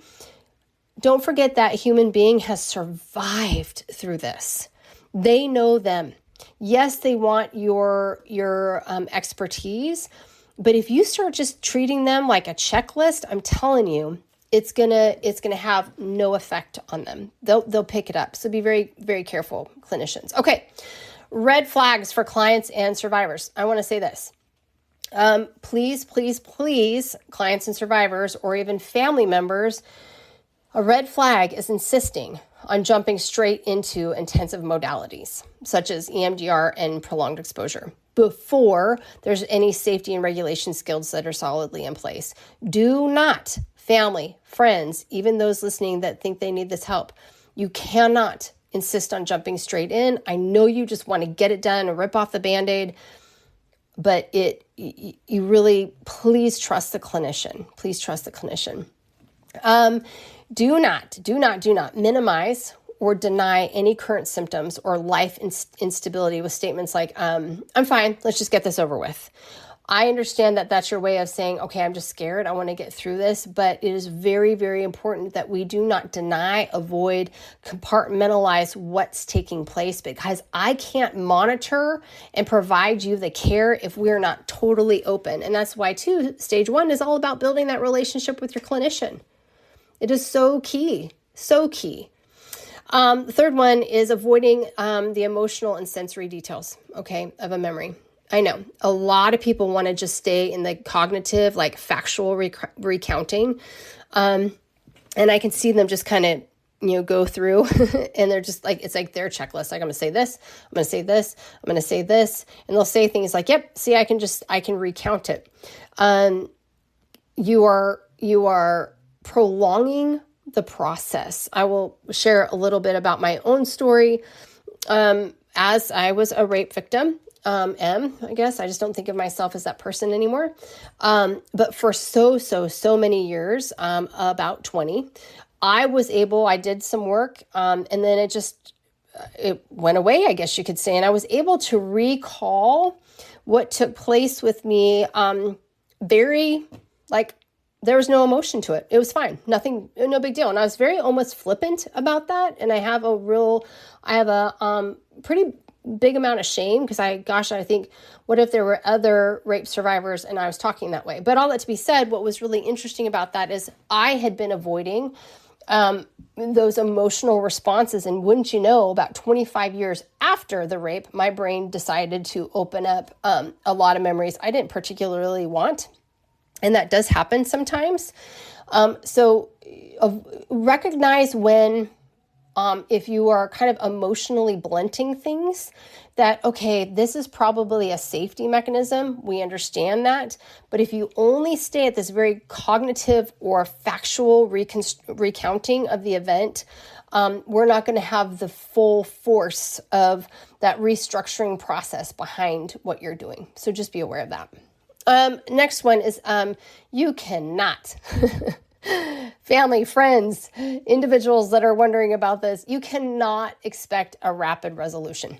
Speaker 1: don't forget that human being has survived through this. They know them. Yes, they want your expertise. But if you start just treating them like a checklist, I'm telling you, it's gonna have no effect on them. They'll pick it up. So be very, very careful, clinicians. Okay, red flags for clients and survivors. I want to say this. Please, please, please, clients and survivors, or even family members, a red flag is insisting on jumping straight into intensive modalities, such as EMDR and prolonged exposure, before there's any safety and regulation skills that are solidly in place. Do not, family, friends, even those listening that think they need this help, you cannot insist on jumping straight in. I know you just want to get it done and rip off the Band-Aid, but you really, please trust the clinician. Please trust the clinician. Do not minimize or deny any current symptoms or life instability with statements like, I'm fine, let's just get this over with. I understand that that's your way of saying, okay, I'm just scared, I want to get through this, but it is very, very important that we do not deny, avoid, compartmentalize what's taking place, because I can't monitor and provide you the care if we're not totally open. And that's why, too, stage 1 is all about building that relationship with your clinician. It is so key, so key. The third one is avoiding the emotional and sensory details, okay, of a memory. I know a lot of people want to just stay in the cognitive, like factual recounting. And I can see them just kind of, go through and they're just like, it's like their checklist. Like, I'm going to say this, I'm going to say this, I'm going to say this. And they'll say things like, yep, see, I can recount it. you are prolonging the process. I will share a little bit about my own story. As I was a rape victim, I guess I just don't think of myself as that person anymore. But for so many years, about 20, I did some work, and then it went away, I guess you could say. And I was able to recall what took place with me, there was no emotion to it. It was fine. Nothing, no big deal. And I was very almost flippant about that. And I have a pretty big amount of shame because I think, what if there were other rape survivors and I was talking that way? But all that to be said, what was really interesting about that is I had been avoiding those emotional responses. And wouldn't you know, about 25 years after the rape, my brain decided to open up a lot of memories I didn't particularly want. And that does happen sometimes. So recognize when, if you are kind of emotionally blunting things, that, okay, this is probably a safety mechanism. We understand that. But if you only stay at this very cognitive or factual recounting of the event, we're not going to have the full force of that restructuring process behind what you're doing. So just be aware of that. Next one is, you cannot, family, friends, individuals that are wondering about this, you cannot expect a rapid resolution.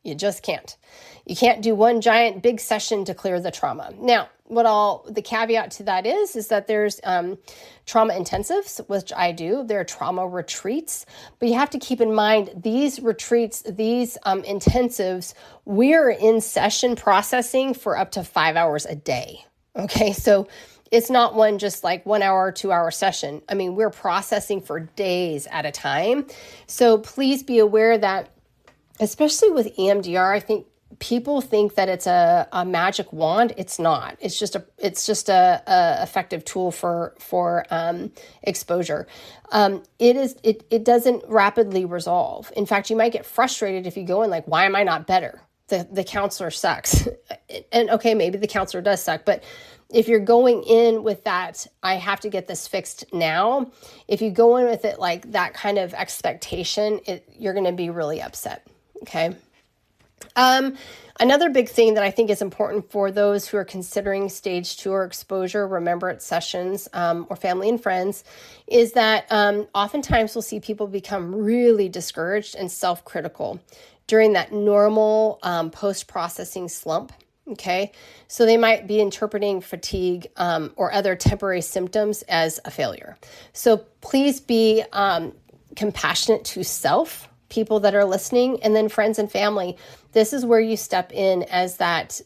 Speaker 1: You just can't. You can't do one giant big session to clear the trauma. Now, the caveat to that is that there's trauma intensives, which I do. There are trauma retreats, but you have to keep in mind these retreats, these intensives, we're in session processing for up to 5 hours a day. Okay, so it's not one just like 1 hour, 2 hour session. I mean, we're processing for days at a time. So please be aware that, especially with EMDR, I think people think that it's a magic wand. It's not. It's just a effective tool for exposure. It doesn't rapidly resolve. In fact, you might get frustrated if you go in like, why am I not better? The counselor sucks. And okay, maybe the counselor does suck, but if you're going in with that, I have to get this fixed now. If you go in with it like that kind of expectation, you're going to be really upset. Okay. Another big thing that I think is important for those who are considering stage 2 or exposure remembrance sessions, or family and friends, is that oftentimes we'll see people become really discouraged and self-critical during that normal post-processing slump. Okay, so they might be interpreting fatigue or other temporary symptoms as a failure. So please be compassionate to self, people that are listening, and then friends and family. This is where you step in as that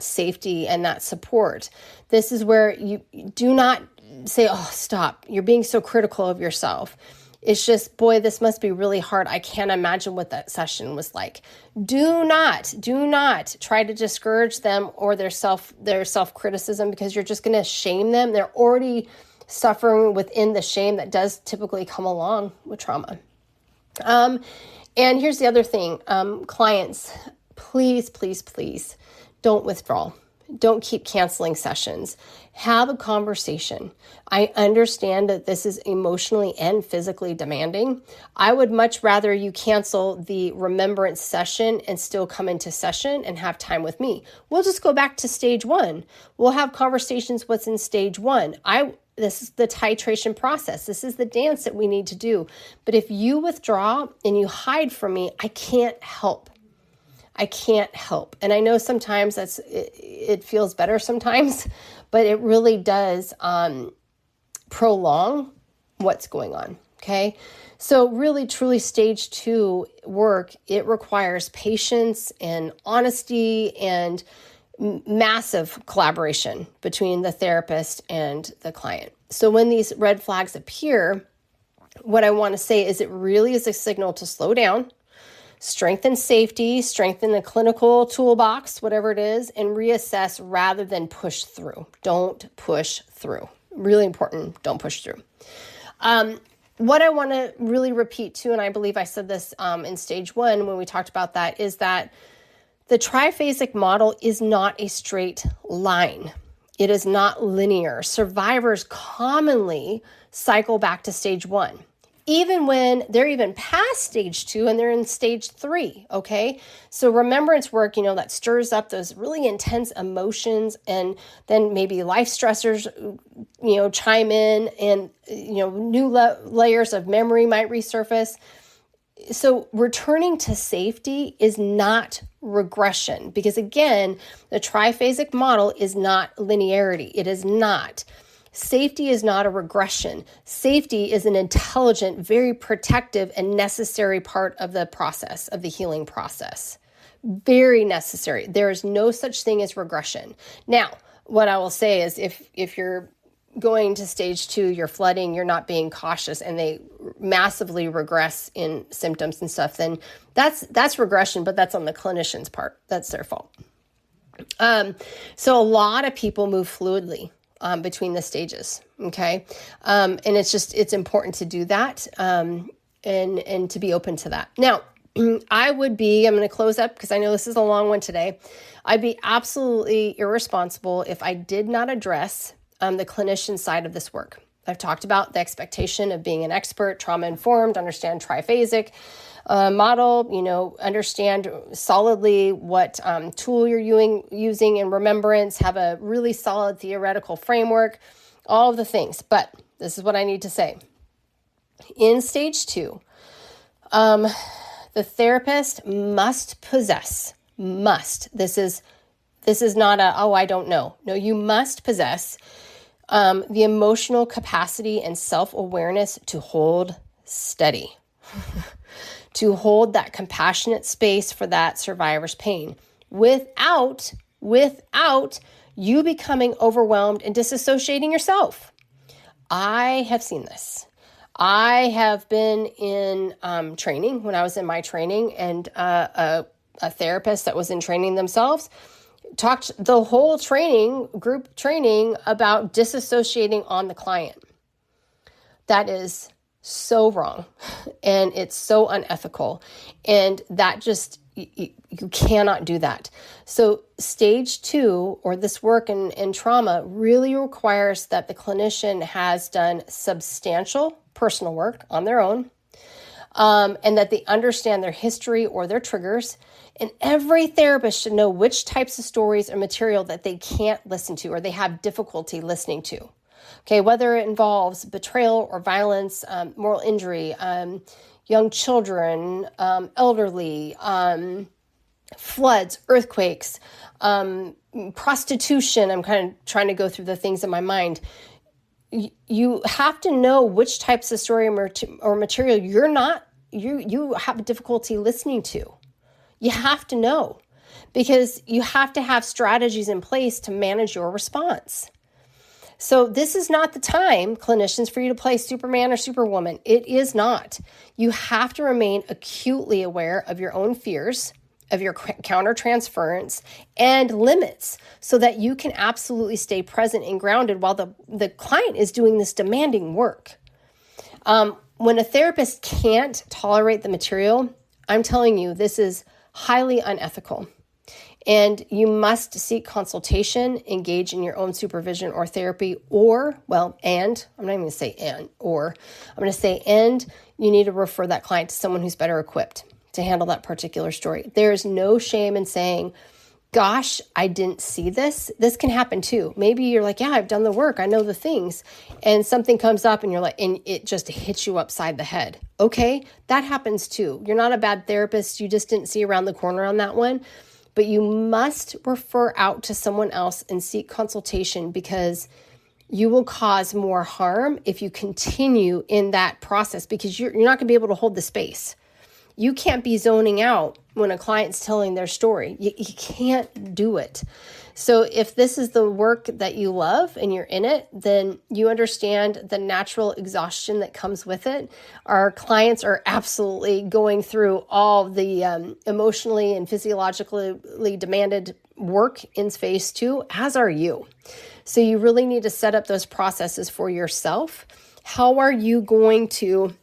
Speaker 1: safety and that support. This is where you do not say, oh, stop, you're being so critical of yourself. It's just, boy, this must be really hard. I can't imagine what that session was like. Do not try to discourage them or their self-criticism, because you're just going to shame them. They're already suffering within the shame that does typically come along with trauma. And here's the other thing, clients, please don't withdraw. Don't keep canceling sessions. Have a conversation. I understand that this is emotionally and physically demanding. I would much rather you cancel the remembrance session and still come into session and have time with me. We'll just go back to stage 1. We'll have conversations what's in stage 1. This is the titration process. This is the dance that we need to do. But if you withdraw and you hide from me, I can't help. And I know sometimes it feels better sometimes, but it really does prolong what's going on. Okay. So really, truly stage 2 work, it requires patience and honesty and massive collaboration between the therapist and the client. So when these red flags appear, what I want to say is it really is a signal to slow down, strengthen safety, strengthen the clinical toolbox, whatever it is, and reassess rather than push through. Don't push through. Really important, don't push through. What I want to really repeat too, and I believe I said this in stage 1 when we talked about that, is that the triphasic model is not a straight line. It is not linear. Survivors commonly cycle back to stage 1, even when they're even past stage 2 and they're in stage 3, okay? So remembrance work, that stirs up those really intense emotions, and then maybe life stressors, chime in, and, new layers of memory might resurface. So returning to safety is not regression, because again, the triphasic model is not linearity. It is not. Safety is not a regression. Safety is an intelligent, very protective and necessary part of the process, of the healing process. Very necessary. There is no such thing as regression. Now, what I will say is if you're going to stage 2, you're flooding, you're not being cautious, and they massively regress in symptoms and stuff, then that's regression, but that's on the clinician's part. That's their fault. So a lot of people move fluidly between the stages, okay? And it's important to do that and to be open to that. Now, I'm going to close up because I know this is a long one today. I'd be absolutely irresponsible if I did not address the clinician side of this work. I've talked about the expectation of being an expert, trauma-informed, understand triphasic model, understand solidly what tool you're using in remembrance, have a really solid theoretical framework, all of the things. But this is what I need to say. In stage 2, the therapist must possess, this is not I don't know. No, you must possess the emotional capacity and self-awareness to hold steady, to hold that compassionate space for that survivor's pain without you becoming overwhelmed and disassociating yourself. I have seen this. I have been in training when I was in my training, and a therapist that was in training themselves talked the whole group training about disassociating on the client. That is so wrong, and it's so unethical, and that just, you cannot do that. So stage 2, or this work in trauma, really requires that the clinician has done substantial personal work on their own, and that they understand their history or their triggers. And every therapist should know which types of stories or material that they can't listen to or they have difficulty listening to. Okay, whether it involves betrayal or violence, moral injury, young children, elderly, floods, earthquakes, prostitution. I'm kind of trying to go through the things in my mind. You have to know which types of story or material you have difficulty listening to. You have to know, because you have to have strategies in place to manage your response. So this is not the time, clinicians, for you to play Superman or Superwoman. It is not. You have to remain acutely aware of your own fears, of your countertransference, and limits, so that you can absolutely stay present and grounded while the client is doing this demanding work. When a therapist can't tolerate the material, I'm telling you, this is highly unethical. And you must seek consultation, engage in your own supervision or therapy, I'm not even going to say and you need to refer that client to someone who's better equipped to handle that particular story. There's no shame in saying, gosh, I didn't see this. This can happen too. Maybe you're like, yeah, I've done the work. I know the things. And something comes up and you're like, and it just hits you upside the head. Okay, that happens too. You're not a bad therapist. You just didn't see around the corner on that one. But you must refer out to someone else and seek consultation, because you will cause more harm if you continue in that process, because you're not going to be able to hold the space. You can't be zoning out when a client's telling their story. You can't do it. So if this is the work that you love and you're in it, then you understand the natural exhaustion that comes with it. Our clients are absolutely going through all the emotionally and physiologically demanded work in phase 2, as are you. So you really need to set up those processes for yourself. How are you going to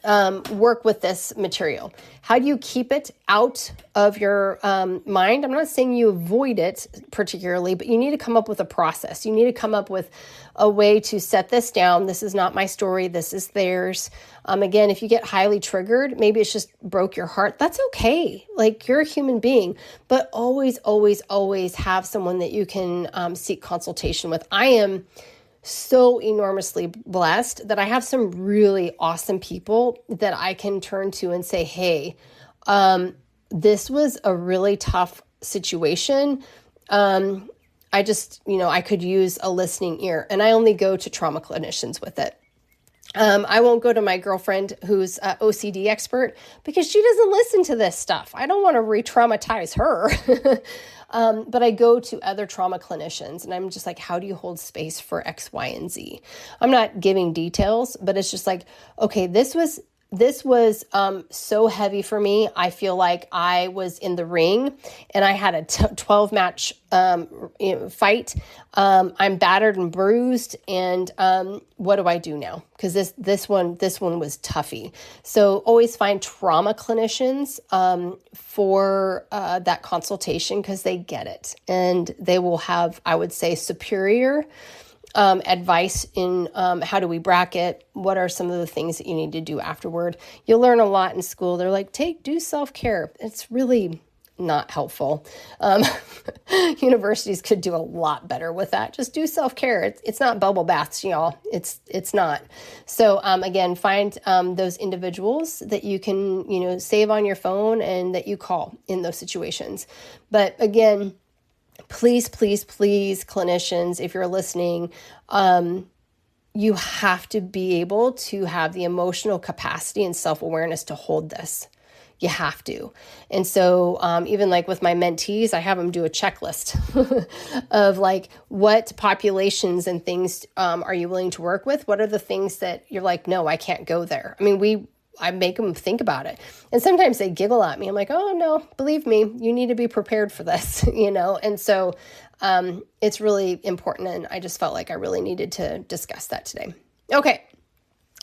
Speaker 1: work with this material? How do you keep it out of your mind? I'm not saying you avoid it particularly, but you need to come up with a process. You need to come up with a way to set this down. This is not my story. This is theirs. Again, if you get highly triggered, maybe it's just broke your heart. That's okay. Like, you're a human being, but always, always, always have someone that you can seek consultation with. I am so enormously blessed that I have some really awesome people that I can turn to and say, hey, this was a really tough situation. I just, I could use a listening ear, and I only go to trauma clinicians with it. I won't go to my girlfriend who's an OCD expert because she doesn't listen to this stuff. I don't want to re-traumatize her. But I go to other trauma clinicians and I'm just like, how do you hold space for X, Y, and Z? I'm not giving details, but it's just like, okay, this was so heavy for me. I feel like I was in the ring and I had a 12 match fight. I'm battered and bruised, and what do I do now? Because this one was toughy. So always find trauma clinicians for that consultation, because they get it and they will have, I would say, superior advice in how do we bracket, what are some of the things that you need to do afterward. You'll learn a lot in school. They're like, do self-care. It's really not helpful. Universities could do a lot better with that. Just do self-care. It's not bubble baths, y'all. It's not. So again, find those individuals that you can, save on your phone and that you call in those situations. But again, please, please, please, clinicians, if you're listening, you have to be able to have the emotional capacity and self-awareness to hold this. You have to. And so even like with my mentees, I have them do a checklist of like, what populations and things are you willing to work with? What are the things that you're like, no, I can't go there? I mean, I make them think about it. And sometimes they giggle at me. I'm like, oh no, believe me, you need to be prepared for this, And so it's really important. And I just felt like I really needed to discuss that today. Okay.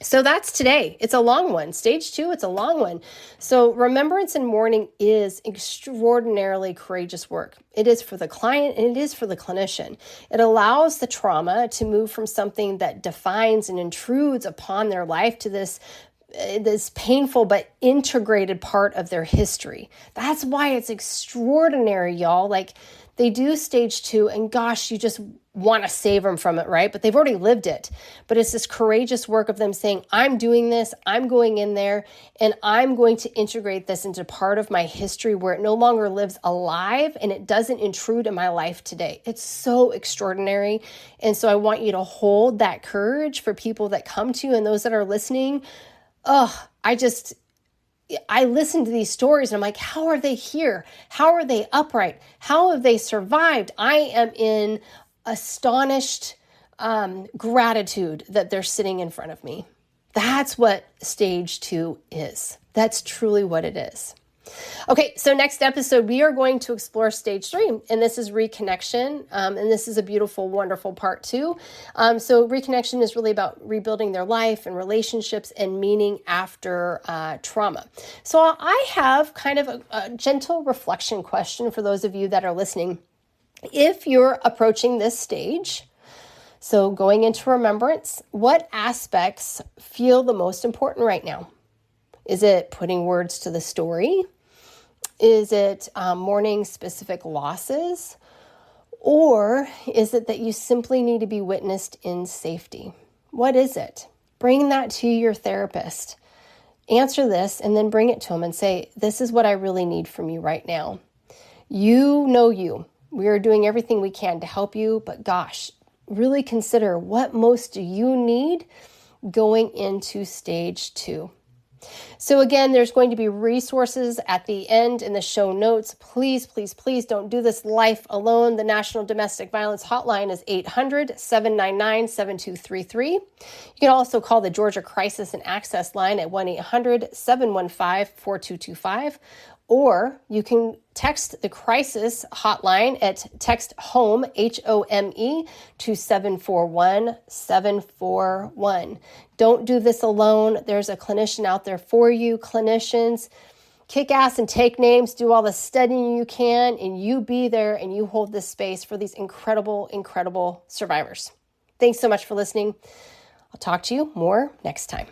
Speaker 1: So that's today. It's a long one. Stage 2, it's a long one. So remembrance and mourning is extraordinarily courageous work. It is for the client and it is for the clinician. It allows the trauma to move from something that defines and intrudes upon their life to this painful but integrated part of their history. That's why it's extraordinary, y'all. Like, they do stage 2 and gosh, you just want to save them from it, right? But they've already lived it. But it's this courageous work of them saying, I'm doing this, I'm going in there, and I'm going to integrate this into part of my history where it no longer lives alive and it doesn't intrude in my life today. It's so extraordinary. And so I want you to hold that courage for people that come to you and those that are listening. I listen to these stories and I'm like, how are they here? How are they upright? How have they survived? I am in astonished gratitude that they're sitting in front of me. That's what stage 2 is. That's truly what it is. Okay, so next episode, we are going to explore stage 3, and this is reconnection, and this is a beautiful, wonderful part 2. So reconnection is really about rebuilding their life and relationships and meaning after trauma. So I have kind of a gentle reflection question for those of you that are listening. If you're approaching this stage, so going into remembrance, what aspects feel the most important right now? Is it putting words to the story? Is it mourning specific losses? Or is it that you simply need to be witnessed in safety? What is it? Bring that to your therapist. Answer this and then bring it to them and say, this is what I really need from you right now. You know you. We are doing everything we can to help you, but gosh, really consider what most do you need going into stage 2. So again, there's going to be resources at the end in the show notes. Please, please, please don't do this life alone. The National Domestic Violence Hotline is 800-799-7233. You can also call the Georgia Crisis and Access Line at 1-800-715-4225. Or you can text the crisis hotline at text HOME, HOME, to 741-741. Don't do this alone. There's a clinician out there for you. Clinicians, kick ass and take names, do all the studying you can, and you be there and you hold this space for these incredible, incredible survivors. Thanks so much for listening. I'll talk to you more next time.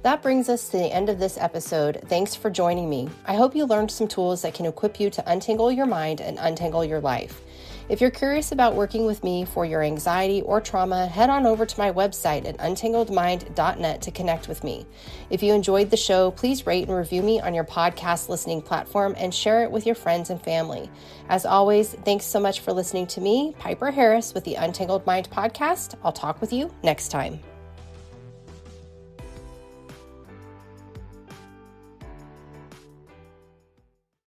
Speaker 1: That brings us to the end of this episode. Thanks for joining me. I hope you learned some tools that can equip you to untangle your mind and untangle your life. If you're curious about working with me for your anxiety or trauma, head on over to my website at untangledmind.net to connect with me. If you enjoyed the show, please rate and review me on your podcast listening platform and share it with your friends and family. As always, thanks so much for listening to me, Piper Harris, with the Untangled Mind podcast. I'll talk with you next time.